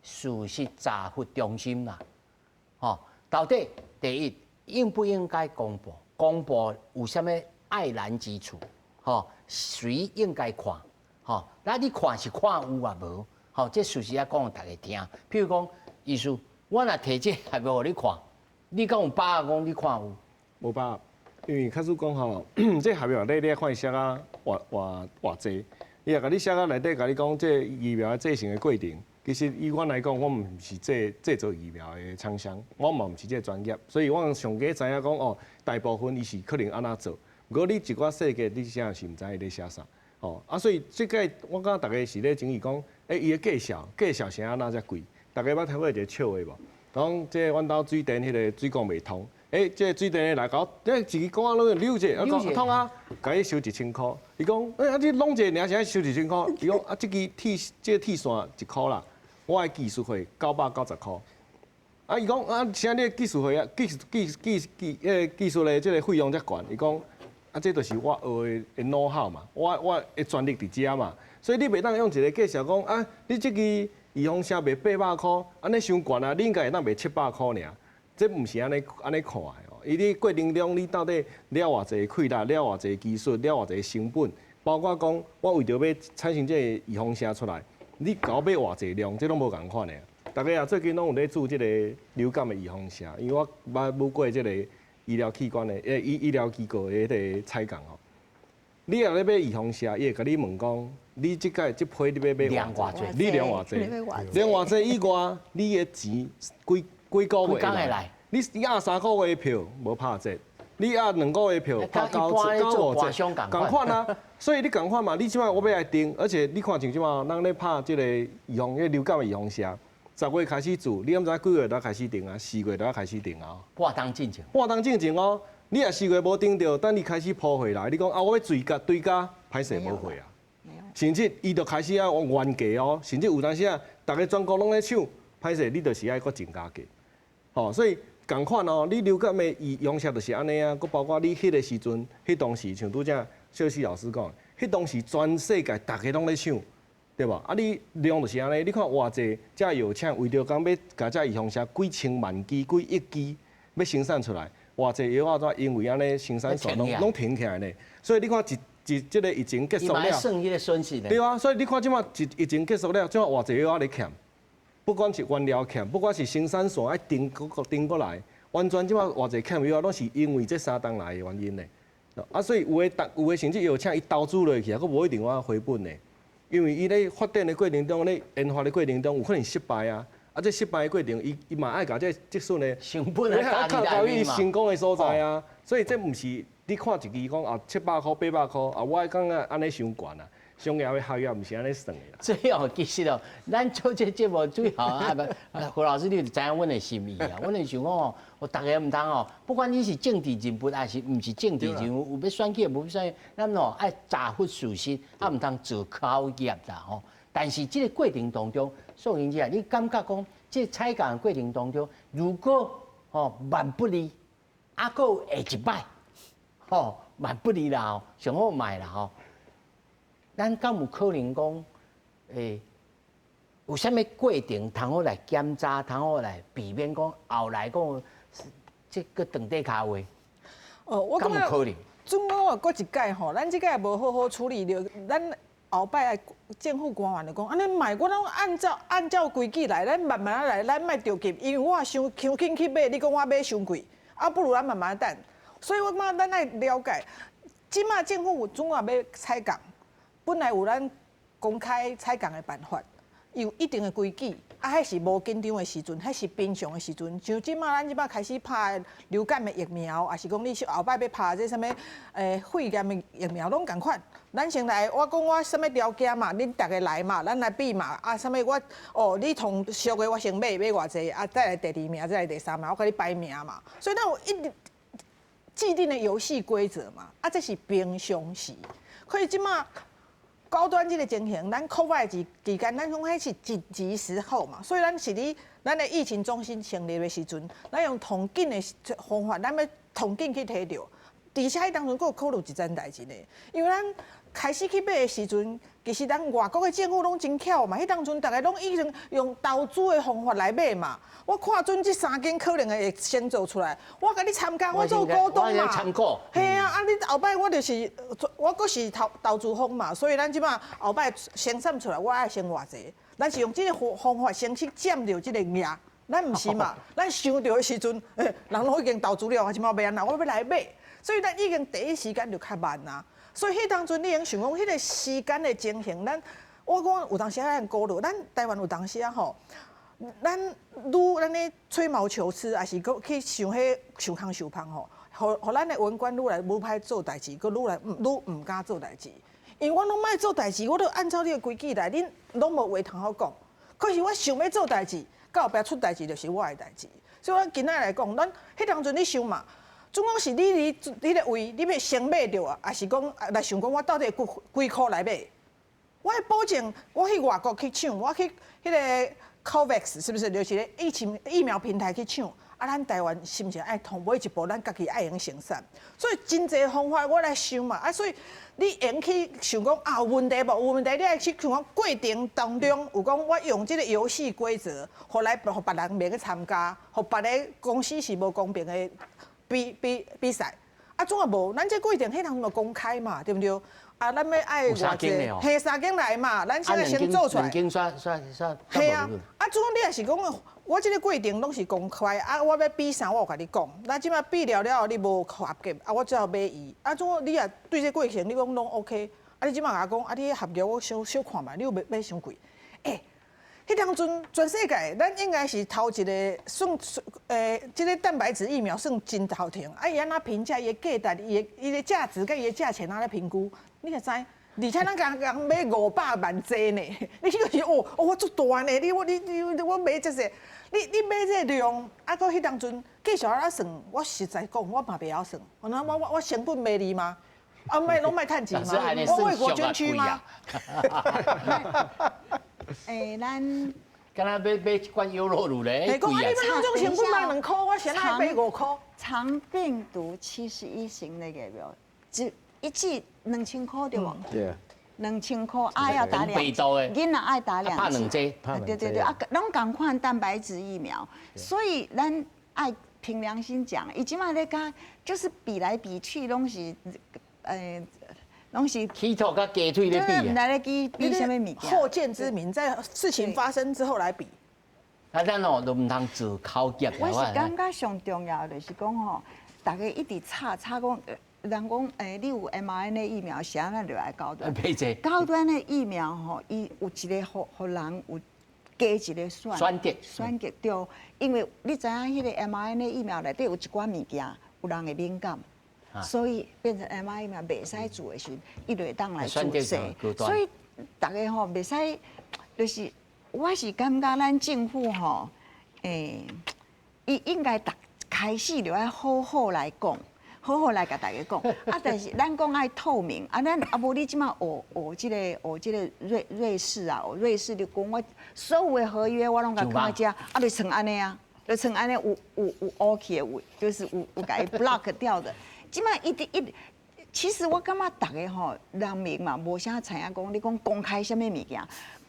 A: 事实查核中心啦。吼，到底？第一，应不应该公布？公布有啥物爱然之处？吼，谁应该看？吼，那你看是看有啊无？吼，这事实啊讲互大家听。譬如讲，意思我若摕这还要互你看，你讲有把握讲你看有？
D: 无把握，因为假使讲吼，这合约你看写啊偌济，伊也甲你写啊内底甲你讲这疫苗制成的过程。其实以我来讲，我唔是制造疫苗的厂商，我嘛唔是这专业，所以我上加知影讲哦，大部分伊是可能安那做。如果你一寡细节，你真是唔知伊咧写啥。哦，啊，所以这个我感觉大家是咧争议讲，伊的介绍是安那遮贵？大家捌听过一个笑话无？讲这阮兜水电迄个水管未通，这水电来搞，这一个管拢溜者，讲通啊，甲伊收1000块。伊讲，啊，你弄者尔是收1000块？伊讲啊，这个铁线1块啦。我的技术费990块，啊，伊讲啊，啥你技术费啊，技术的这个费用遮悬，伊讲啊，这就是我学的 know how 嘛，我的专利伫遮嘛，所以你袂当用一个介绍讲啊，你这个预防针卖800块，安尼伤悬啊，你应该会当卖700块尔，这毋是安尼看的哦，伊咧过程中你到底了偌济溃烂，了偌济技术，了偌济成本，包括讲我为着要产生这个预防针出来。你搞买偌济量，这拢无共款的。大家啊，最近拢有咧做这个流感的预防针，因为我捌过这个医疗器官的医疗机构的迄个采讲吼。你若咧买预防针，伊会甲你问讲，你即届即批你要买偌济？你量偌济？量偌济以外，你的钱几个月来？你压3个月的票无拍折。你压2个月票，拍9折，共款啊！所以你共款嘛，你即摆我要来订，而且你看像即摆咱咧拍即个预防流感的预防针，10月开始做，你敢知几月就开始订啊？4月就要开始订啊！
A: 半当进前
D: 哦！你若4月无订到，等你开始铺货来，你讲啊，我要对价，歹势无货啊！甚至伊就开始啊原价哦，甚至有当时啊，大家全国拢咧抢，歹势你就是爱搁增加价。吼，所以共款哦，你流感的用色就是安尼啊，佮包括你迄个时阵，迄当时像拄则小西老师讲，迄当时全世界大家拢咧抢，对吧？啊，你量就是安尼，你看偌济遮药厂为着讲要甲遮用色几千万支、几亿支要生产出来，偌济药啊，因为安尼生产线拢停起来呢。所以你看即个疫情结束了，
A: 算迄个损失呢。
D: 对啊，所以你看即马疫情结束了，即马偌济药啊咧欠。不管是原料欠，不管是生产线爱订过来，完全即马偌济欠药，拢是因为这3档来的原因呢。啊，所以有的甚至药厂伊投资落去啊，佫无一定要回本呢。因为伊咧发展的过程中，咧研发的过程中，有可能失败啊。啊，这失败的过程，伊嘛爱甲这积损的
A: 成本啊，
D: 到伊成功的所在啊。所以这毋是你看一支讲啊700块、800块啊，我讲啊安尼伤悬啊。商业的效益毋是安尼算的啦。
A: 最后其实哦，咱做这节目最后啊，胡老师你就知影阮的心意啊。阮就想讲哦，大家毋通哦，不管你是政治人物还是毋是政治人物，有要选举无要选举，咱哦爱查核事实，啊毋通做口业啦吼。但是这个过程当中，宋英姐，你感觉讲这采购的过程当中，如果哦万不利，啊个下一摆，吼万不利啦吼，上好卖啦吼。咱敢有可能讲，有啥物过程，通好来检查，通好来避免讲后来讲这个长底骹话。
I: 我感觉
A: 可能。
I: 总共搁一届吼，咱即届无好好处理着，咱后摆政府官员就讲，安尼卖我拢按照规矩来，咱慢慢来，咱莫着急，因为我伤紧去买，你讲我买伤贵，啊不如咱慢慢等。所以我感觉咱爱了解，即马政府总要采购。本来有咱公开采购的办法，有一定的规矩，啊，迄是无紧张的时阵，迄是平常的时阵。像即马咱即马开始拍流感的疫苗，还是讲你后摆要拍这什么肺炎的疫苗，拢共款。咱先来，我讲我什么条件嘛，恁大家来嘛，咱来比嘛。啊，什么你同俗的我先买偌济，啊，再来第2名，再来第3名，我给你排名嘛。所以咱有一既定的游戏规则嘛，啊，这是平常时。可以即马。高端这个情形，咱 COVID 期间，咱讲迄是紧急时候嘛，所以咱是伫咱的疫情中心成立的时阵，咱用同紧的方法，咱要同紧去摕到。而且迄当中，佫有考虑一件代志呢，因为咱开始去买的时阵，其实咱外国的政府拢真巧嘛，迄当阵大家拢已经用投资的方法来买嘛。我看准这3间可能会先做出来，我甲你参加，我做股东嘛。嘿啊，啊你后摆我就是我佫是投资方嘛，所以咱即马后摆生产出来，我爱先偌济，咱是用这个方法先去占着这个赢。咱毋是嘛，咱想到的时阵，人拢已经投资了，我即马要安那，我要来买，所以咱已经第一时间就较慢啦。所以迄当阵你用想讲，迄个时间的情形，我讲有当时咱顾虑，咱台湾有当时啊吼。咱咧吹毛求疵，还是搁去想迄想康想胖吼，互咱的文官愈来愈歹做代志，搁愈毋敢做代志。因为我拢莫做代志，我都按照你的规矩来，恁拢无话通好讲。可是我想要做代志，到后壁出代志就是我的代志。所以我今仔来讲，咱迄当阵你想嘛，总讲是你个位，你要先买着啊，还是讲来想讲我到底几箍来买？我会保证，我去外国去抢，我去迄个。COVAX 是不是就是疫苗平台去抢？啊，咱台湾是不是爱同每一步，咱家己爱用生产？所以真侪方法我来想嘛，啊，所以你用去想讲啊，有问题无？有问题，你爱去想讲过程当中有讲我用这个游戏规则，互别人免去参加，互别个公司是无公平的比赛。啊，总也无，咱这过程迄通就公开嘛，对不对？啊，咱要爱偌济，嘿，3间来嘛，咱现在先做出来。嘿啊，啊，总你也是讲，我这个过程拢是公开，啊，我要比啥，我有甲你讲。咱即摆比了后，你无合格，啊，我只好买伊。啊，总你也对这过程你讲拢 OK， 啊，你即摆甲我讲，啊，你合约我小看卖，你又买伤贵。迄当阵全世界，咱应该是头一个算这个蛋白质疫苗算真头前。啊，伊安怎评价伊的价值、伊的价值跟伊的价钱安尼评估，你会知？而且咱刚买500万剂呢，你就是我足大呢，我买这些，你买这量，啊，搁迄当阵继续啊算，我实在讲，我嘛袂晓算，我成本买你吗？啊，拢卖趁钱嘛，我为国捐躯吗？
B: 咱。
A: 敢若要一罐优酪乳咧，
I: 讲啊，你们那种成本卖2箍，我先爱卖5箍。
B: 肠病毒71型那个有，就一剂2000块对无？
C: 对。
B: 2000块，啊要打2剂，囡仔爱打2剂。
A: 拍2剂。
B: 对对对，啊，拢共款蛋白质疫苗，所以咱爱凭良心讲，伊即马咧讲，就是比来比去拢是，拢是
A: 起头甲鸡腿咧比啊，
B: 唔来咧比什么物件？
I: 后见之明，在事情发生之后来比。
A: 啊，咱哦都唔通自考验。
B: 我是感觉上重要就是讲吼，大家一直吵讲，人讲你有 mRNA 疫苗，啥咱就来高端。高端的疫苗吼，伊有一个互人有加一个选择对，因为你知影迄个 mRNA 疫苗内底有一寡物件，有人会敏感。所以变成 mRNA 疫苗袂使做的时，伊就会当来注射。所以大家吼袂使，就是我是感觉咱政府吼，伊应该开始就要好好来讲，好好来甲大家讲。啊，但是咱讲爱透明，啊，咱啊无你即马学即个瑞士啊，瑞士就讲我所有的合约我拢甲看遮，啊就像安尼啊，就像安尼有乌起的位，就是有甲伊 block 掉的。即摆其实我感觉大家吼人民嘛，无啥知影讲你讲公开什么物件，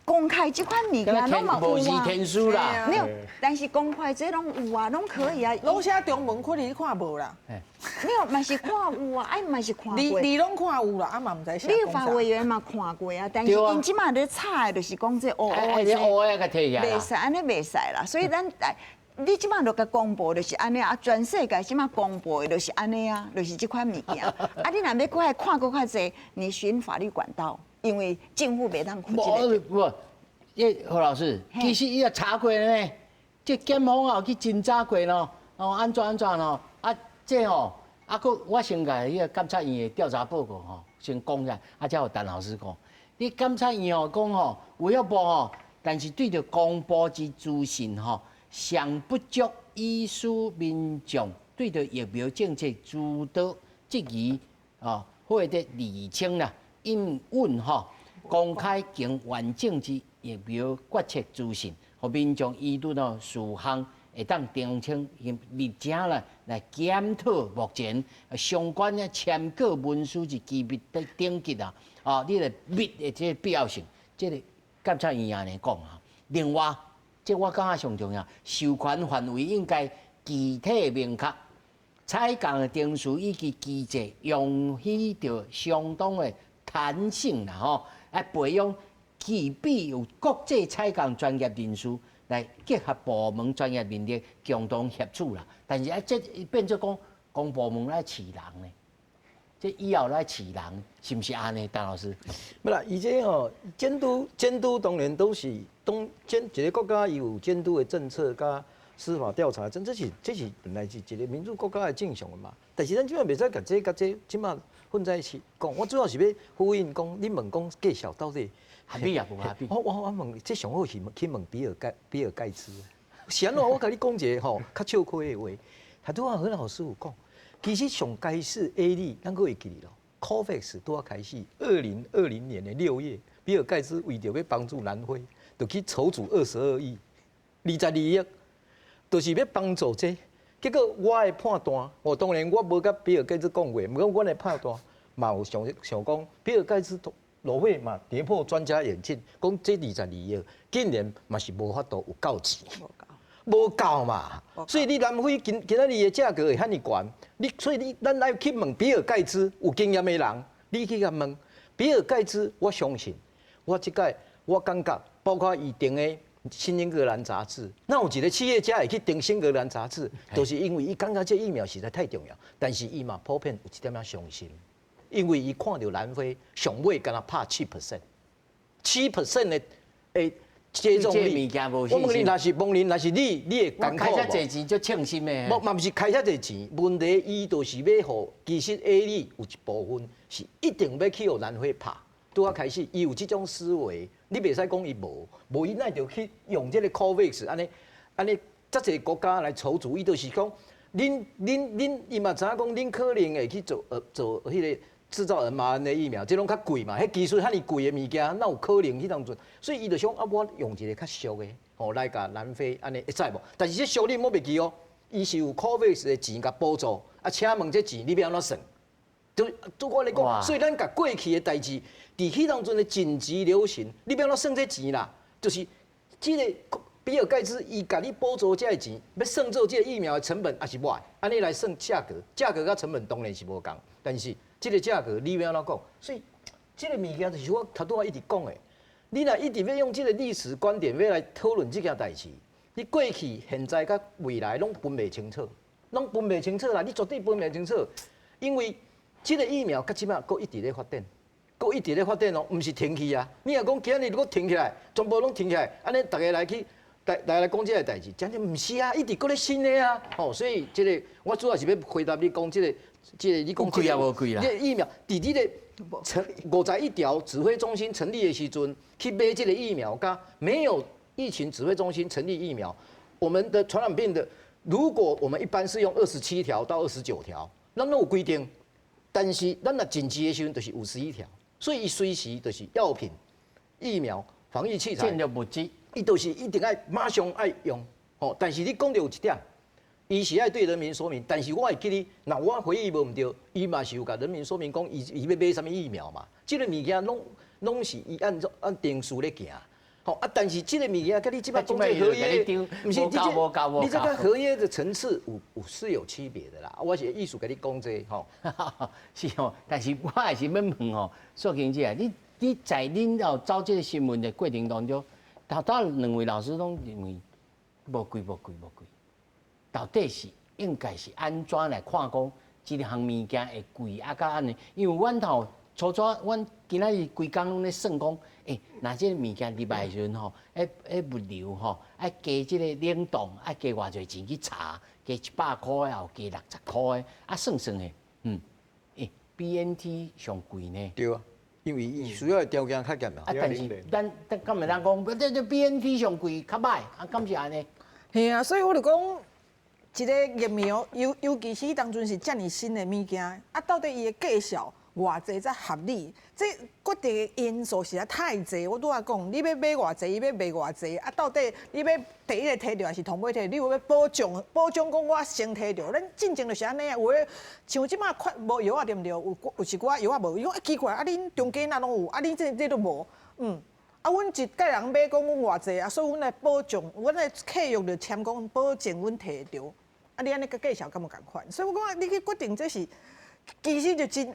B: 公开这款物件拢嘛有啊，
A: 天书啦，
B: 没有，但是公开这拢有啊，拢可以啊。
I: 拢写中文，可能你看无啦。
B: 没有，嘛是看有啊，哎嘛是看过。
I: 你拢看有啦，啊嘛唔知写。
B: 立法委员嘛看过啊，但是因即摆咧吵的，就是讲这黑
A: 个摕下啦，
B: 袂使安尼袂使啦，所以咱你即摆就甲公布就是安尼啊，全世界即摆公布的就是安尼啊，就是即款物件。啊，你若要过来看过较济，你循法律管道，因为政府袂当负责。
A: 不，何老师，其实伊也查过呢，这检方啊去侦查过咯，哦安怎咯，啊这吼，啊个我先甲迄个监察院的调查报告吼，先讲下，啊才有陈老师讲，你监察院吼讲吼，卫福部吼，但是对着公布之资讯吼。尚不足以使民众对着疫苗政策诸多质疑啊，或者厘清啦，因问吼公开经完整之疫苗决策资讯，互民众依据到事项会当澄清，立正啦来检讨目前相关的签购文书之机密的登记啊，啊，你个密的这必要性，这个监察院安尼讲啊，另外。这我感觉上重要，授权范围应该具体明确，采购的定数以及机制容许着相当的弹性啦吼，来培养具备有国际采购专业人士来结合部门专业能力共同协助啦。但是这变做讲公部门来饲人呢，这以后来饲人是不是安尼？陈老师，
C: 不啦，以前吼监督当然都是。一个国家伊有监督的政策，甲司法调查，这是本来是一个民主国家的正常的嘛。但是咱即摆袂使甲这甲这即摆混在一起讲。我主要是要呼应讲，你问讲介绍到底
A: 合理啊无合理？
C: 我问，这上好是去问比尔盖茨。是安怎？我甲你讲一个吼，较笑亏的话。他拄啊何老师有讲，其实上开始 A 例，咱个会记咯。COVAX 拄啊开始，2020年的6月，比尔盖茨为着要帮助南非。就去筹组22亿，22亿，就是要帮助这。结果我的判断，当然我无甲比尔盖茨讲过，不过我的判断嘛有想讲，比尔盖茨落伙嘛跌破专家眼镜，讲这22亿竟然嘛是无法度有够钱，无够嘛。所以你南非今仔日的价格会遐尼悬，所以咱来去问比尔盖茨有经验的人，你去甲问比尔盖茨，我相信我即届我感觉。包括伊订的《新英格兰杂志》，那有一个企业家会去订《新英格兰杂志》，就是因为伊感觉这疫苗实在太重要，但是伊嘛普遍有一点仔伤心，因为伊看到南非上尾敢若拍7%的接种率。我问你，若是你会艰苦无？
A: 开遐侪钱就称心的。
C: 嘛不是开遐侪钱，问题伊就是要互，其实 A 例有一部分是一定要去互南非拍。拄啊开始，伊有这种思维，你袂使讲伊无伊那就去用这个 COVAX 安尼，遮侪国家来筹组，伊就是讲，恁伊嘛知影讲，恁可能会去做迄个制造mRNA 疫苗，这拢较贵嘛，迄技术遐尼贵的物件，哪有可能迄当阵？所以伊就想啊，我用一个较俗的，吼来甲南非安尼会使无？但是这俗你莫袂记哦，伊是有 COVAX 的钱甲补助，啊，请问这钱你要安怎算？就我来讲，所以咱甲过去的代志，伫迄当阵的紧急流行，你要安怎算这钱啦？就是这个比尔盖茨伊甲你补助这个钱，要算做这个疫苗的成本也是歹，安尼来算价格，价格甲成本当然是无共，但是。这个价格你要安怎讲？所以这个物件就是我头拄仔一直讲的。你若一直要用这个历史观点要来讨论这件代志，你过去、现在、甲未来拢分袂清楚，拢分袂清楚啦！你绝对分袂清楚，因为这个疫苗甲即摆佫一直咧发展，佫一直咧发展哦，毋是停去啊！你若讲今日如果停起来，全部拢停起来，安尼大家来去。来讲这个代志，真正毋是啊，一直搁咧新的啊，吼，所以这个我主要是要回答你讲这个你讲
A: 贵啊无贵啦，
C: 这疫苗，伫这个51条指挥中心成立的时阵，去买这个疫苗，甲没有疫情指挥中心成立疫苗，我们的传染病的，如果我们一般是用27条到29条，咱都有规定，但是咱若紧急的时阵就是51条，所以伊随时就是药品、疫苗、防疫器材、
A: 建立物资。
C: 伊就是一定爱马上爱用，吼！但是你讲到有一点，伊是爱对人民说明。但是我会记你，那我回忆无毋对，伊嘛是有甲人民说明讲，伊要买什么疫苗嘛？这个物件拢是伊按定数咧行，吼啊！但是这个物件甲你即摆讲这合约，毋是你这个合约的层次是有区别的啦。我是意思甲你讲这吼，
A: 是哦。但是我还是要问吼，苏经姐，你在恁要找这个新闻的过程当中。头两位老师拢认为无贵，到底是应该是安怎来看讲，这项物件会贵啊？甲安尼，因为阮头初阮今仔日规工拢咧算讲，若这个物件入来的时阵吼，物流吼，加这个冷冻，加偌侪钱去查，加100块后加60块的，算的，BNT 上贵呢？
C: 对啊。因为伊需要的条件较严嘛。
A: 但是咱敢会当讲，这 BNT 上贵较歹，敢是安尼？
I: 是啊，所以我就讲，一个疫苗，尤其是当阵是遮尔新的物件，到底伊的价效偌济才合理？这决定的因素实在太济。我拄仔讲，你要买偌济，伊要卖偌济，到底你要第一个摕到还是同尾摕？你有要保障讲我先摕到，咱进前就是安尼啊。有诶，像即摆无药啊，对毋对？有一寡药啊无，伊讲奇怪，恁中间哪拢有，恁这都无，阮一个人买讲阮偌济所以阮来保障，阮来契约就签讲保证阮摕到，你安尼甲介绍敢无共款？所以我讲，你去决定这是。其实就真，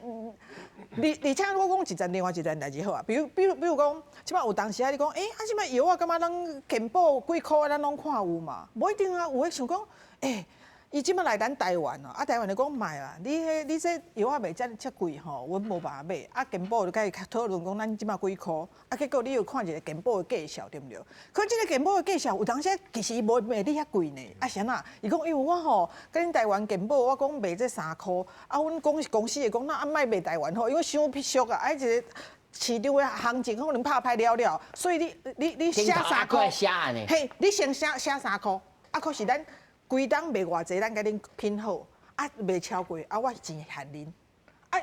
I: 而且我讲另外一件代志好啊，比如讲，即摆有当时你讲，即摆药啊，感觉咱健保几箍咱拢看有嘛，无一定啊，有诶想讲，伊即摆来咱台湾哦，台湾就讲卖啦，你这药啊卖遮贵吼，阮无办法买，健保就甲伊讨论讲咱即摆几箍，结果你又看一个健保的价效对毋对？可即个健保的价效有当时其实伊无卖你遐贵呢，是安那？伊讲因为我吼，甲恁台湾健保我讲卖这3箍，阮公司会讲那卖卖台湾吼，因为伤俗啊，一个市场的行情可能拍歹了，所以你写3箍，嘿，你先写3箍，可是咱。规档卖偌济，咱甲恁拼好，袂超过，我钱限恁，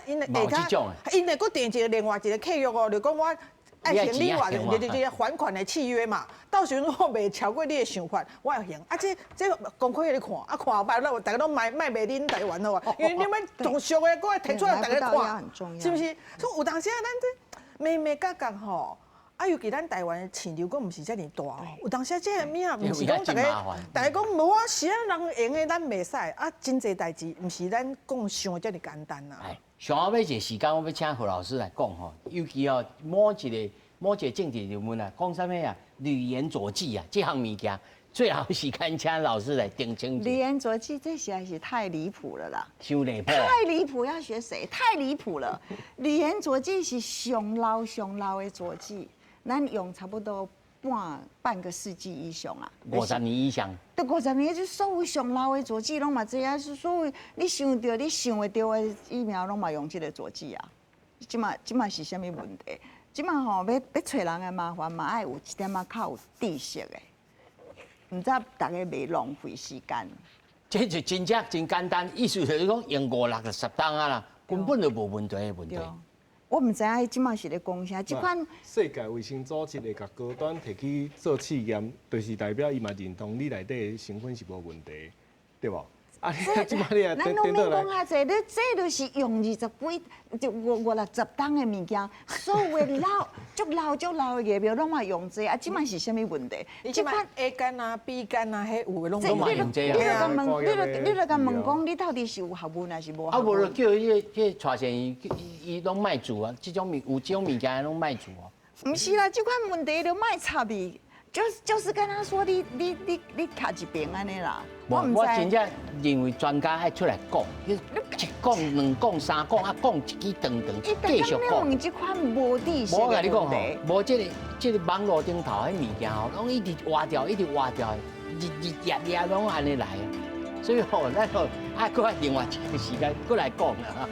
I: 因下骹，因会佫订一个另外一个契约哦，就讲我爱行你偌济，就是还款的契约嘛。到时阵我袂超过你的想法，我要行。这公开给你看，看后摆咱大家拢卖恁台湾好啊，因为你们从俗的搁摕出来大家看，是不是？所以有当时咱这美角吼。尤其咱台湾的市场，佫毋是遮尔大哦。有当时这个物啊，毋是讲大家讲无啊，是啊，人用的咱袂使真侪代志，毋是咱讲想遮尔简单啊。
A: 上后尾一个时间，我要请何老师来讲吼，尤其某一个政治人物啊，讲啥物啊，语言佐记啊，这项物件。最好是看请老师来定清楚。
B: 语言佐记这实在是太离谱了啦！
A: 太离谱！
B: 太离谱！要学谁？太离谱了！语言佐记是上老的佐记。咱用差不多半个世纪以上啊
A: ，50年以上。
B: 对，50年就所有上老的佐记拢嘛这样，是所有你想会到的疫苗拢嘛用这个佐记啊。即嘛是啥物问题？即嘛吼要找人的麻烦嘛，爱有一点仔较有知识的，唔知大家袂浪费时间。
A: 这就真正真简单，意思就是讲用50-60档啊啦，根本就无问题的问题。
B: 我唔知影伊即马是咧讲啥，即款
D: 世界卫生组织会甲高端摕去做试验，就是代表伊嘛认同你内底的成分是无问题，对无？啊，即马你啊，
B: 咱拢免讲啊，这你这就是用20几就50吨的物件，所有的足老的叶苗拢嘛用这啊，即马是啥物问题？
I: 即款 A 肝啊、B 肝啊，迄有的拢
A: 都嘛用这啊。
B: 你著甲问讲，你到底是有学问还是无？
A: 啊，无就叫迄蔡先伊拢卖做啊，这种有这种物件拢卖做啊。
B: 唔是啦，这款问题就卖插伊。就是跟他说，你卡一边安尼啦。
A: 我真正认为专家爱出来讲，一讲、2讲、3讲，啊讲一支长，继续讲。
B: 问这款无底线。
A: 我甲你讲吼，无这个网络顶头迄物件吼，拢一直挖掉，日拢安尼来。所以吼，咱吼爱搁另外一个时间搁来讲啦。